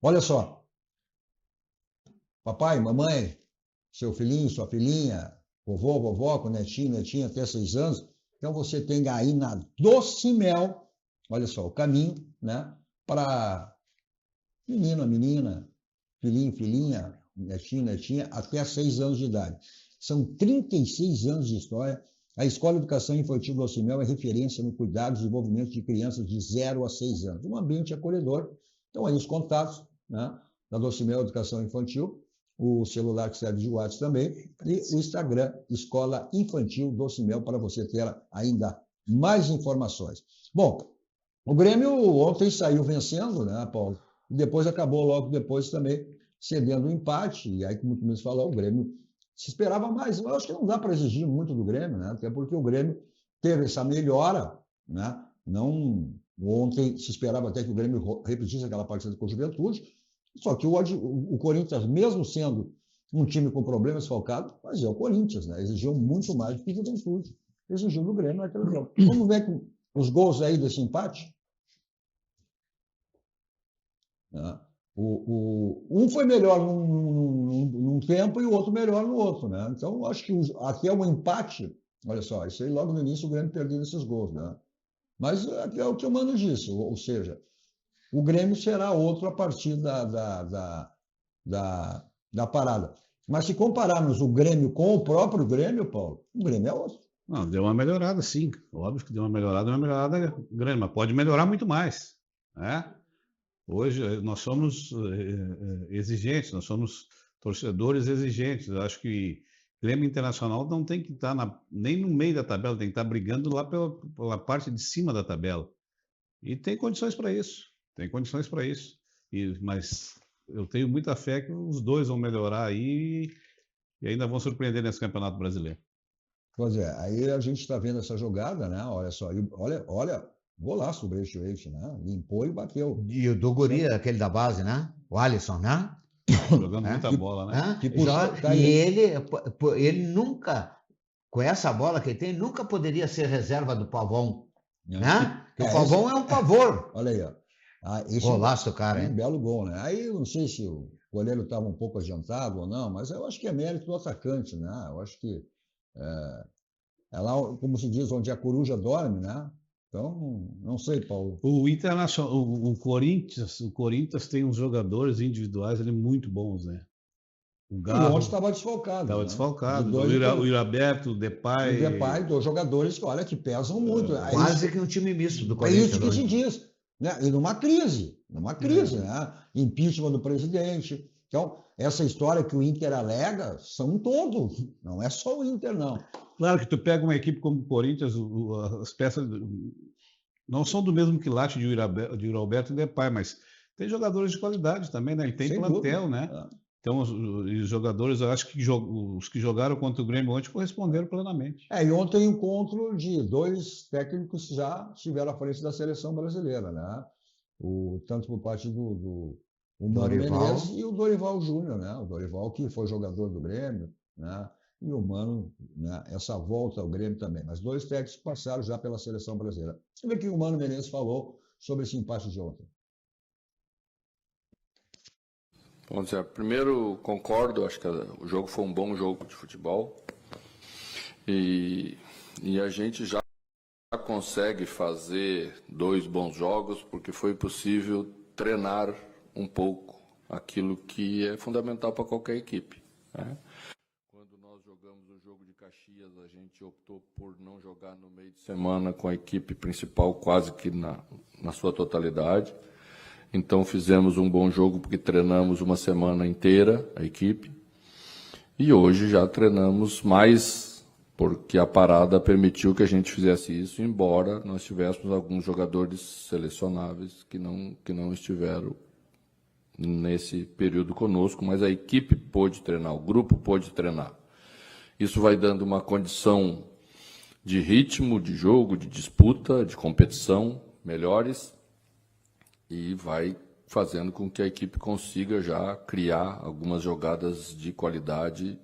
Olha só, papai, mamãe, seu filhinho, sua filhinha, vovô, vovó, com netinho, netinha até 6 anos, então você tem aí na Docimel, olha só, o caminho, né, para menino, menina, filhinho, filhinha, netinho, netinha, até 6 anos de idade. São 36 anos de história. A Escola de Educação Infantil Docimel é referência no cuidado e desenvolvimento de crianças de 0 a 6 anos. Um ambiente acolhedor. Então, aí os contatos, né, da Docimel Educação Infantil, o celular que serve de WhatsApp também, e o Instagram, Escola Infantil Docimel, para você ter ainda mais informações. Bom, o Grêmio ontem saiu vencendo, né, Paulo? E depois acabou logo depois também cedendo o empate, e aí, como tu mesmo falou, o Grêmio se esperava mais. Eu acho que não dá para exigir muito do Grêmio, né? Até porque o Grêmio teve essa melhora, né? Não, ontem se esperava até que o Grêmio repetisse aquela partida com o Juventude, só que o Corinthians, mesmo sendo um time com problemas falcado, mas é o Corinthians, né? Exigiu muito mais do que o Juventude. Exigiu do Grêmio naquele jogo. Vamos ver com os gols aí desse empate? Um foi melhor num tempo e o outro melhor no outro, né? Então, acho que até o empate, olha só, isso aí logo no início o Grêmio perdeu esses gols, né? Mas é o que o Mano disse, ou seja, o Grêmio será outro a partir da parada. Mas se compararmos o Grêmio com o próprio Grêmio, Paulo, o Grêmio é outro. Não, deu uma melhorada, sim. Óbvio que deu uma melhorada grande, mas pode melhorar muito mais, né? Hoje nós somos exigentes, nós somos torcedores exigentes. Eu acho que o Grêmio Internacional não tem que estar nem no meio da tabela, tem que estar brigando lá pela parte de cima da tabela. E tem condições para isso, mas eu tenho muita fé que os dois vão melhorar aí e ainda vão surpreender nesse Campeonato Brasileiro. Pois é, aí a gente está vendo essa jogada, né? Olha só, olha, golaço do Brecht, né? Limpou e bateu. E o do Guri, aquele da base, né? O Alisson, né? Jogando muita bola, né? Ele nunca, com essa bola que ele tem, nunca poderia ser reserva do Pavão, né? Porque o Pavão é um pavor. Olha aí, ó. Golaço do cara, hein? Um belo gol, né? Aí eu não sei se o goleiro estava um pouco adiantado ou não, mas eu acho que é mérito do atacante, né? Eu acho que é lá, como se diz, onde a coruja dorme, né? Então, não sei, Paulo. O Internacional, o Corinthians tem uns jogadores individuais ali muito bons, né? O Garro estava desfalcado. Estava desfalcado. O Iraberto, o Depay. O Depay, 2 jogadores que, olha, que pesam muito. Quase que um time misto do Corinthians. É isso que se diz. Né? E numa crise, né? Impeachment do presidente. Então, essa história que o Inter alega são todos, não é só o Inter, não. Claro que tu pega uma equipe como o Corinthians, as peças não são do mesmo quilate de Iraberto e Depay, mas tem jogadores de qualidade também, né? E tem sem plantel, dúvida, né? Então, os jogadores, eu acho que os que jogaram contra o Grêmio ontem corresponderam plenamente. E ontem o encontro de 2 técnicos já estiveram à frente da seleção brasileira, né? Tanto por parte do o Mano Dorival. Menezes e o Dorival Júnior, né? O Dorival que foi jogador do Grêmio, né? E o Mano, né? Essa volta ao Grêmio também. Mas 2 técnicos passaram já pela seleção brasileira. Deixa eu ver o que o Mano Menezes falou sobre esse empate de ontem. Bom, Zé, primeiro concordo, acho que o jogo foi um bom jogo de futebol e a gente já consegue fazer 2 bons jogos porque foi possível treinar um pouco aquilo que é fundamental para qualquer equipe, né? Quando nós jogamos o jogo de Caxias, a gente optou por não jogar no meio de semana com a equipe principal quase que na sua totalidade. Então fizemos um bom jogo porque treinamos uma semana inteira a equipe. E hoje já treinamos mais porque a parada permitiu que a gente fizesse isso, embora nós tivéssemos alguns jogadores selecionáveis que não estiveram nesse período conosco, mas a equipe pôde treinar, o grupo pôde treinar. Isso vai dando uma condição de ritmo, de jogo, de disputa, de competição melhores, e vai fazendo com que a equipe consiga já criar algumas jogadas de qualidade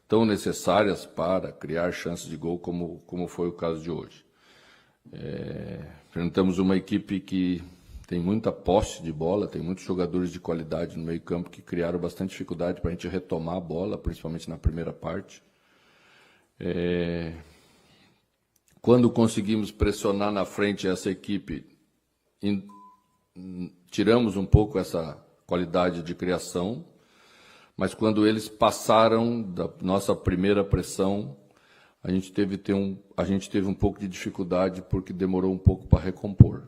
tão necessárias para criar chances de gol, como foi o caso de hoje. Enfrentamos uma equipe que tem muita posse de bola, tem muitos jogadores de qualidade no meio-campo que criaram bastante dificuldade para a gente retomar a bola, principalmente na primeira parte. Quando conseguimos pressionar na frente essa equipe, tiramos um pouco essa qualidade de criação, mas quando eles passaram da nossa primeira pressão, a gente teve um pouco de dificuldade porque demorou um pouco para recompor.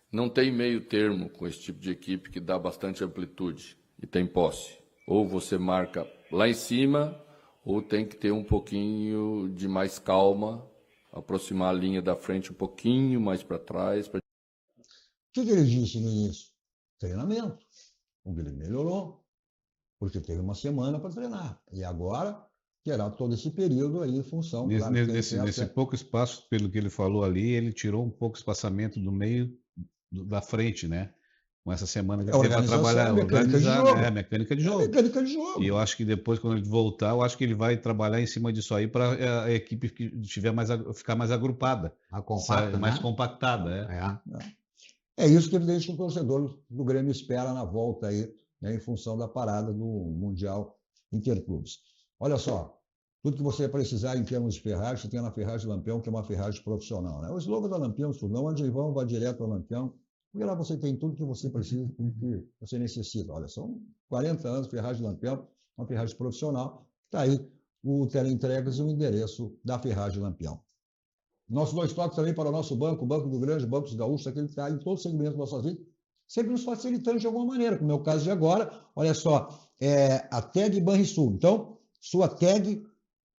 Não tem meio termo com esse tipo de equipe que dá bastante amplitude e tem posse. Ou você marca lá em cima, ou tem que ter um pouquinho de mais calma, aproximar a linha da frente um pouquinho mais para trás. O que ele disse no início? Treinamento. O Guilherme melhorou, porque teve uma semana para treinar. E agora terá todo esse período aí em função... Nesse pouco espaço, pelo que ele falou ali, ele tirou um pouco o espaçamento do meio da frente, né? Com essa semana que ele vai trabalhar, mecânica de jogo. Mecânica de jogo. E eu acho que depois, quando ele voltar, eu acho que ele vai trabalhar em cima disso aí para a equipe ficar mais agrupada, mais compactada. É isso que evidente que o torcedor do Grêmio espera na volta aí, né, em função da parada do Mundial Interclubes. Olha só, tudo que você precisar em termos de ferragem, você tem na Ferragem Lampião, que é uma ferragem profissional, né? O slogan da Lampião, não onde vão, vai direto ao Lampião, porque lá você tem tudo que você precisa, tudo que você necessita. Olha, são 40 anos, Ferragem Lampião, uma ferragem profissional. Está aí o teleentregas e o endereço da Ferragem Lampião. Nossos 2 toques também para o nosso banco, o Banco do Grande, Banco dos Gaúchos, aquele que está em todo o segmento das nossas vidas, sempre nos facilitando de alguma maneira, como é o caso de agora. Olha só, a TAG Banrisul. Então, sua TAG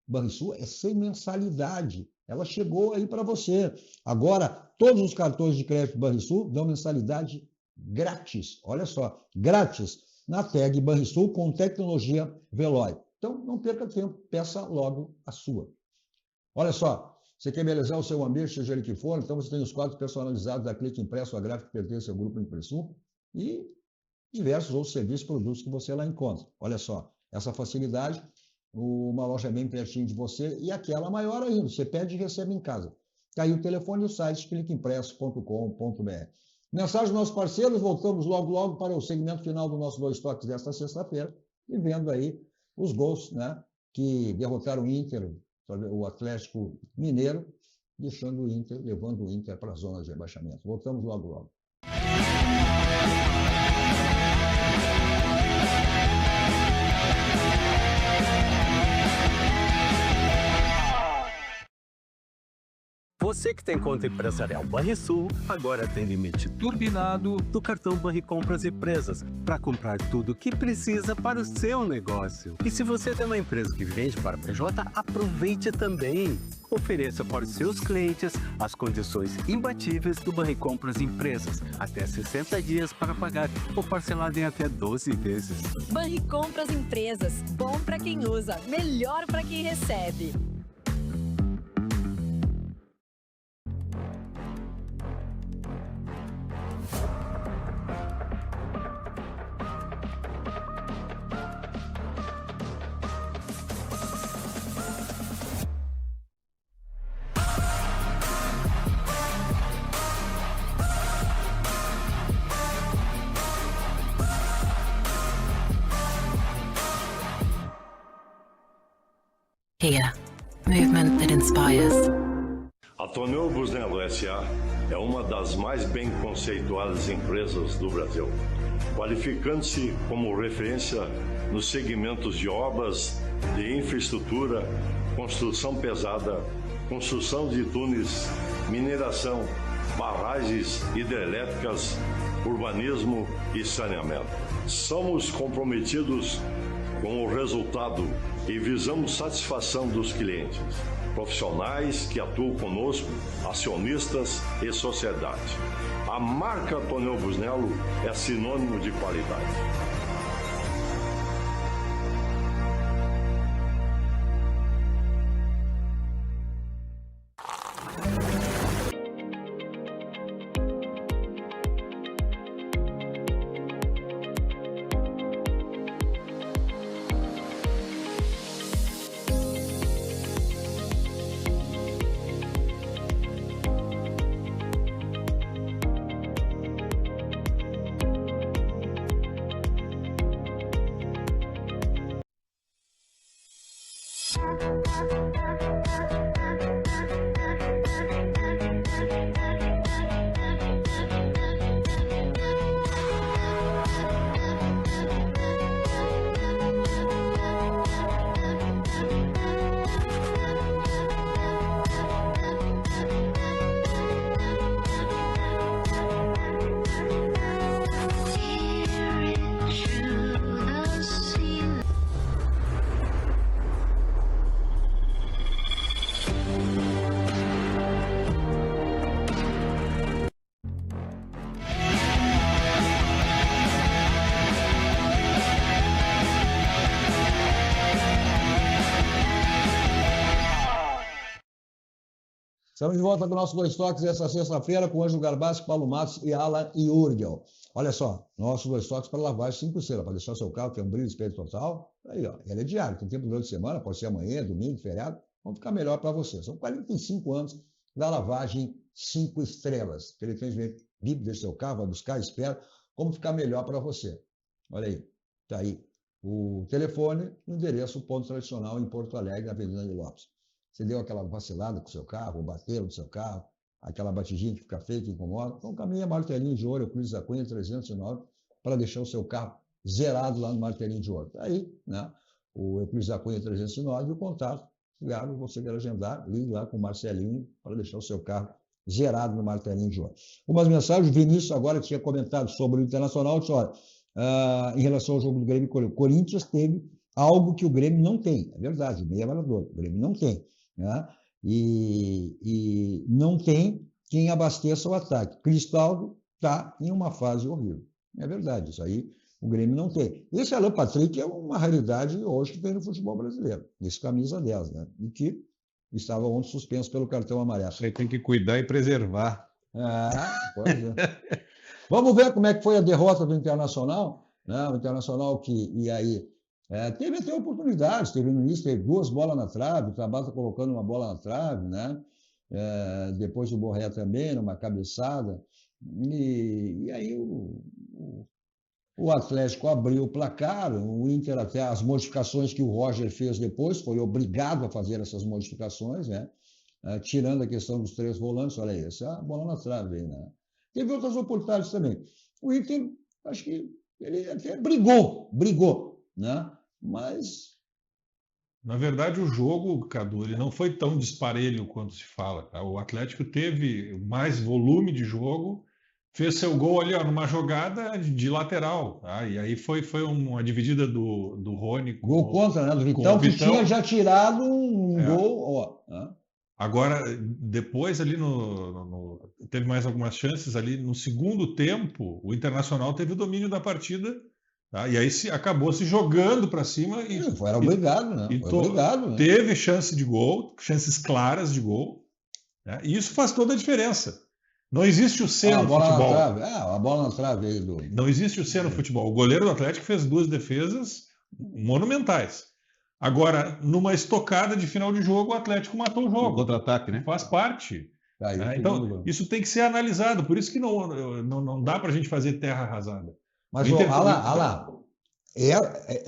Banrisul é sem mensalidade. Ela chegou aí para você. Agora, todos os cartões de crédito Banrisul dão mensalidade grátis. Olha só, grátis na TAG Banrisul com tecnologia Veloy. Então, não perca tempo, peça logo a sua. Olha só, você quer embelezar o seu ambiente, seja ele que for, então você tem os quadros personalizados da Clique Impresso, a gráfica que pertence ao Grupo Impressum, e diversos outros serviços e produtos que você lá encontra. Olha só, essa facilidade, uma loja bem pertinho de você, e aquela maior ainda, você pede e recebe em casa. Está aí o telefone e o site cliqueimpresso.com.br. Mensagem dos nossos parceiros, voltamos logo para o segmento final do nosso 2 toques desta sexta-feira, e vendo aí os gols, né, que derrotaram o Inter, o Atlético Mineiro, deixando o Inter, levando o Inter para a zona de rebaixamento. Voltamos logo. Você que tem conta empresarial Banrisul, agora tem limite turbinado do cartão Banricompras Empresas para comprar tudo o que precisa para o seu negócio. E se você tem uma empresa que vende para PJ, aproveite também. Ofereça para os seus clientes as condições imbatíveis do Banricompras Empresas. Até 60 dias para pagar ou parcelado em até 12 vezes. Banricompras Empresas. Bom para quem usa, melhor para quem recebe. Kia, movement that inspires. A Tonel Busnello S.A. é uma das mais bem conceituadas empresas do Brasil, qualificando-se como referência nos segmentos de obras de infraestrutura, construção pesada, construção de túneis, mineração, barragens hidrelétricas, urbanismo e saneamento. Somos comprometidos com o resultado e visamos satisfação dos clientes, profissionais que atuam conosco, acionistas e sociedade. A marca Tonel Busnello é sinônimo de qualidade. Estamos de volta com o nosso Dois Toques essa sexta-feira com o Ângelo Garbassi, Paulo Matos e Alan Jurgel. Olha só, nosso Dois Toques para lavagem 5 estrelas, para deixar o seu carro ter um brilho, espelho total. Aí, ó, ele é diário, tem tempo durante a semana, pode ser amanhã, domingo, feriado, vamos ficar melhor para você. São 45 anos da lavagem 5 estrelas. Ele tem vive desse seu carro, vai buscar, espera, como ficar melhor para você. Olha aí, tá aí o telefone, o endereço, o ponto tradicional em Porto Alegre, na Avenida de Lopes. Você deu aquela vacilada com o seu carro, ou bateram no seu carro, aquela batidinha que fica feia, que incomoda, então caminha Martelinho de Ouro, Euclides da Cunha 309, para deixar o seu carro zerado lá no Martelinho de Ouro. Aí, né, o Euclides da Cunha 309 e o contato, ligado, você quer agendar, ligue lá com o Marcelinho para deixar o seu carro zerado no Martelinho de Ouro. Umas mensagens, o Vinícius agora tinha comentado sobre o Internacional, disse, olha, em relação ao jogo do Grêmio, o Corinthians teve algo que o Grêmio não tem, é verdade, meia varador, o Grêmio não tem. Né? E não tem quem abasteça o ataque. Cristaldo está em uma fase horrível. É verdade, isso aí o Grêmio não tem. Esse Alan Patrick é uma realidade hoje que tem no futebol brasileiro. Esse camisa 10, né? E que estava ontem suspenso pelo cartão amarelo. Isso aí tem que cuidar e preservar. Pois é. Vamos ver como é que foi a derrota do Internacional, né? O Internacional que, e aí, teve até oportunidades, teve no início, teve 2 bolas na trave, o Tabata colocando uma bola na trave, né? Depois o Borré também, numa cabeçada, e aí o Atlético abriu o placar, o Inter até as modificações que o Roger fez depois, foi obrigado a fazer essas modificações, né? Tirando a questão dos 3 volantes, olha aí, essa é a bola na trave aí, né? Teve outras oportunidades também. O Inter, acho que ele até brigou, né? Mas... Na verdade, o jogo, Cadu, ele não foi tão disparelho quanto se fala. Tá? O Atlético teve mais volume de jogo, fez seu gol ali ó, numa jogada de lateral. Tá? E aí foi uma dividida do Rony. Gol contra, né? Do Vitão, que tinha já tirado um gol. Ó, né? Agora, depois ali teve mais algumas chances ali. No segundo tempo, o Internacional teve o domínio da partida. Tá? E aí acabou se jogando para cima. Foi obrigado, né? Foi obrigado, né? Teve chance de gol, chances claras de gol. Né? E isso faz toda a diferença. Não existe o C no futebol. A bola na trave aí do... Não existe o C no futebol. O goleiro do Atlético fez 2 defesas monumentais. Agora, numa estocada de final de jogo, o Atlético matou o jogo. Contra-ataque, né? Faz parte. Então, isso tem que ser analisado. Por isso que não dá para a gente fazer terra arrasada. Mas, Alá,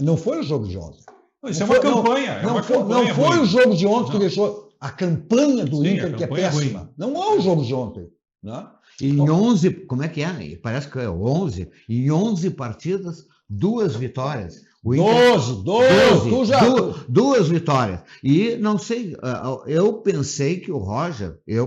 não foi o jogo de ontem. Isso é uma campanha. Não foi o jogo de ontem que deixou a campanha do Inter, que é péssima. Ruim. Não é o jogo de ontem. Né? Em 11, como é que é? Parece que é 11. Em 11 partidas, 2 vitórias. O Inter, 2 vitórias. E não sei, eu pensei que o Roger, ele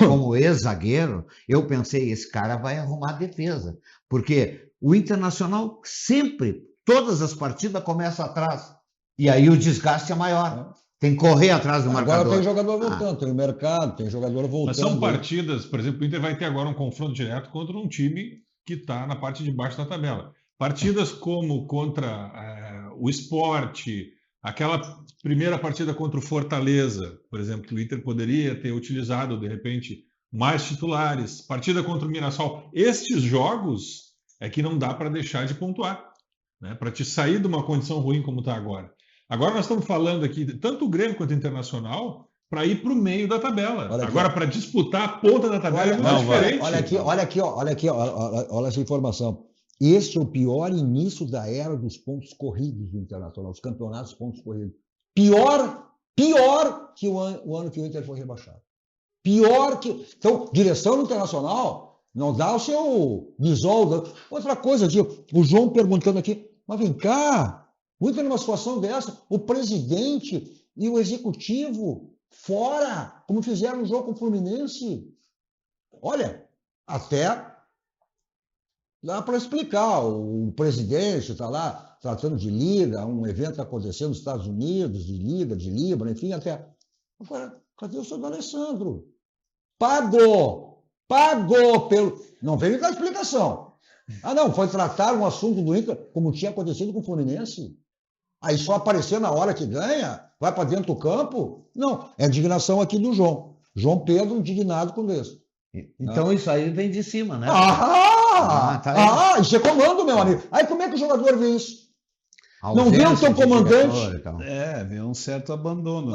como ex-zagueiro, eu pensei, esse cara vai arrumar a defesa. Porque o Internacional sempre, todas as partidas começam atrás. E aí o desgaste é maior. Tem que correr atrás do marcador. Agora tem jogador voltando, tem o mercado, tem jogador voltando. Mas são partidas, por exemplo, o Inter vai ter agora um confronto direto contra um time que está na parte de baixo da tabela. Partidas como contra o Sport, aquela primeira partida contra o Fortaleza, por exemplo, que o Inter poderia ter utilizado, de repente, mais titulares. Partida contra o Mirassol. Estes jogos é que não dá para deixar de pontuar, né? Para te sair de uma condição ruim como está agora. Agora nós estamos falando aqui, tanto o Grêmio quanto o Internacional, para ir para o meio da tabela. Agora, para disputar a ponta da tabela é muito diferente. Olha essa informação. Este é o pior início da era dos pontos corridos do Internacional, os campeonatos de pontos corridos. Pior que o ano que o Inter foi rebaixado. Então, direção do Internacional, não dá o seu bisol. Outra coisa, o João perguntando aqui, mas vem cá, o Inter numa situação dessa, o presidente e o executivo fora, como fizeram no jogo com o Fluminense. Olha, até dá para explicar. O presidente está lá tratando de liga, um evento acontecendo nos Estados Unidos, de liga, de Libra, enfim, até. Agora, cadê o senhor do Alessandro? Pagou pelo. Não veio dar explicação. Não, foi tratar um assunto do Inter como tinha acontecido com o Fluminense. Aí só aparecer na hora que ganha, vai para dentro do campo. Não, é a indignação aqui do João. João Pedro indignado com isso. Então isso aí vem de cima, né? Isso é comando, meu amigo. Aí como é que o jogador vê isso? Não vê o seu comandante? Vê um certo abandono.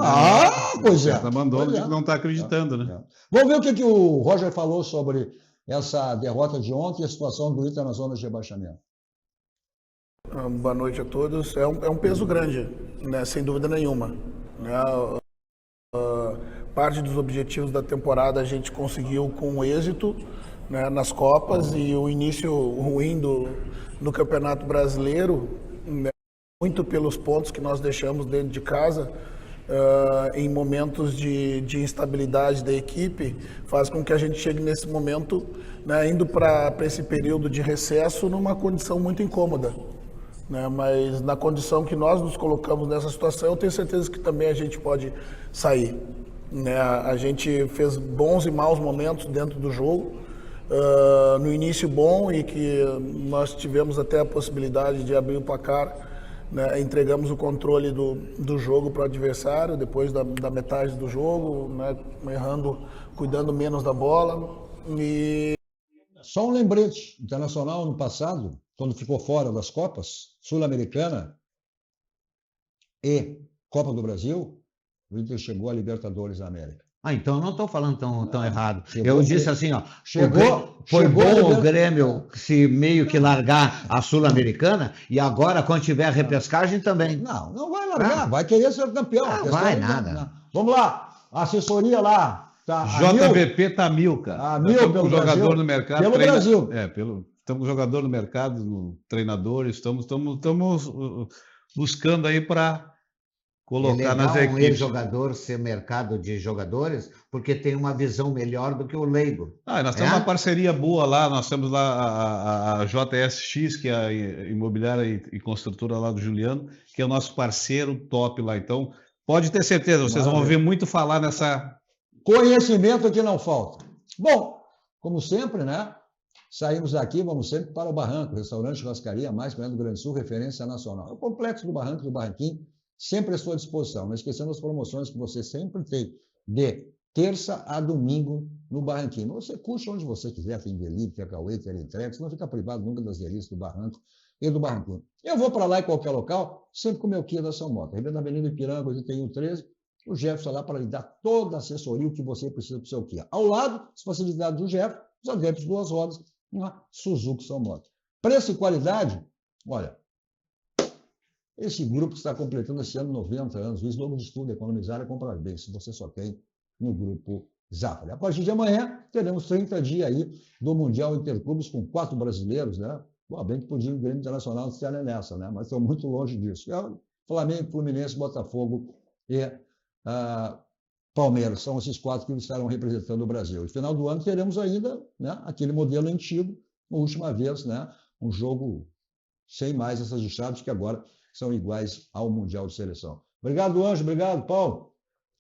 Pois é. Um certo abandono de que não está acreditando, né? Vamos ver o que o Roger falou sobre essa derrota de ontem e a situação do Inter na zona de rebaixamento. Boa noite a todos. É um peso grande, né? Sem dúvida nenhuma. Né? Parte dos objetivos da temporada a gente conseguiu com êxito, né, nas Copas, e o início ruim do Campeonato Brasileiro, né, muito pelos pontos que nós deixamos dentro de casa, em momentos de instabilidade da equipe, faz com que a gente chegue nesse momento, né, indo para esse período de recesso numa condição muito incômoda. Né, mas na condição que nós nos colocamos nessa situação, eu tenho certeza que também a gente pode sair. Né, a gente fez bons e maus momentos dentro do jogo, no início bom, e que nós tivemos até a possibilidade de abrir o placar, né, entregamos o controle do jogo para o adversário depois da metade do jogo, né, errando, cuidando menos da bola. E só um lembrete: Internacional no passado, quando ficou fora das Copas, Sul-Americana e Copa do Brasil, o Inter chegou a Libertadores da América. Então eu não estou falando tão errado. Eu disse assim, foi bom o Grêmio se meio que largar a Sul-Americana, e agora, quando tiver a repescagem, também. Não vai largar, vai querer ser campeão. Não vai nada. Vamos lá, a assesssoria lá. Tá, JVP tá mil, cara. Mil pelo jogador no mercado. Pelo Brasil. Estamos com jogador no mercado, no treinador, estamos buscando aí para colocar nas equipes. Um ex-jogador ser mercado de jogadores, porque tem uma visão melhor do que o leigo. Nós temos uma parceria boa lá, nós temos lá a JSX, que é a imobiliária e construtora lá do Juliano, que é o nosso parceiro top lá. Então, pode ter certeza, vocês vão ouvir muito falar nessa... Conhecimento que não falta. Bom, como sempre, né? Saímos daqui, vamos sempre para o Barranco, restaurante churrascaria mais perto do Rio Grande do Sul, referência nacional. O complexo do Barranco, do Barranquinho, sempre à sua disposição. Não esquecendo as promoções que você sempre tem de terça a domingo no Barranquinho. Você curte onde você quiser, tem delivery, tem takeaway, tem entrega, você não fica privado nunca das delícias do Barranco e do Barranquinho. Eu vou para lá em qualquer local, sempre com o meu Kia da São Moto. Na Avenida Ipiranga, 8113, o Jefferson está lá para lhe dar toda a assessoria, o que você precisa para o seu Kia. Ao lado, as facilidades do Jefferson, os adeptos de 2 rodas, uma Suzuki São Moto. Preço e qualidade, olha, esse grupo está completando esse ano 90 anos. O slogan de estudo, economizar é comprar bem, se você só tem no grupo Zafari. A partir de amanhã, teremos 30 dias aí do Mundial Interclubes com 4 brasileiros, né? Bom, bem que podia o Grêmio Internacional estar nessa, né? Mas estão muito longe disso. Flamengo, Fluminense, Botafogo e Palmeiras. São esses 4 que estarão representando o Brasil. No final do ano teremos ainda, né, aquele modelo antigo, a última vez, né, um jogo sem mais essas chaves que agora são iguais ao Mundial de Seleção. Obrigado, Anjo. Obrigado, Paulo.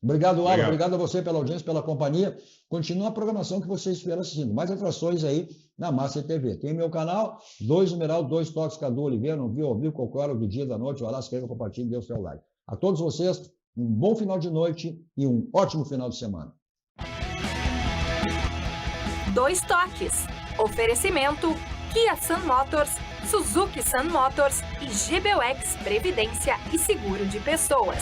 Obrigado, Alan. Obrigado a você pela audiência, pela companhia. Continua a programação que você estiver assistindo. Mais atrações aí na Master TV. Tem meu canal, 2 numeral, 2 toques, Cadu Oliveira. Não viu, ouviu, qualquer hora do dia, da noite. Vai lá, se inscreva, compartilhe e dê o seu like. A todos vocês, um bom final de noite e um ótimo final de semana. 2 toques. Oferecimento Kia Sun Motors, Suzuki Sun Motors e GBUX Previdência e Seguro de Pessoas.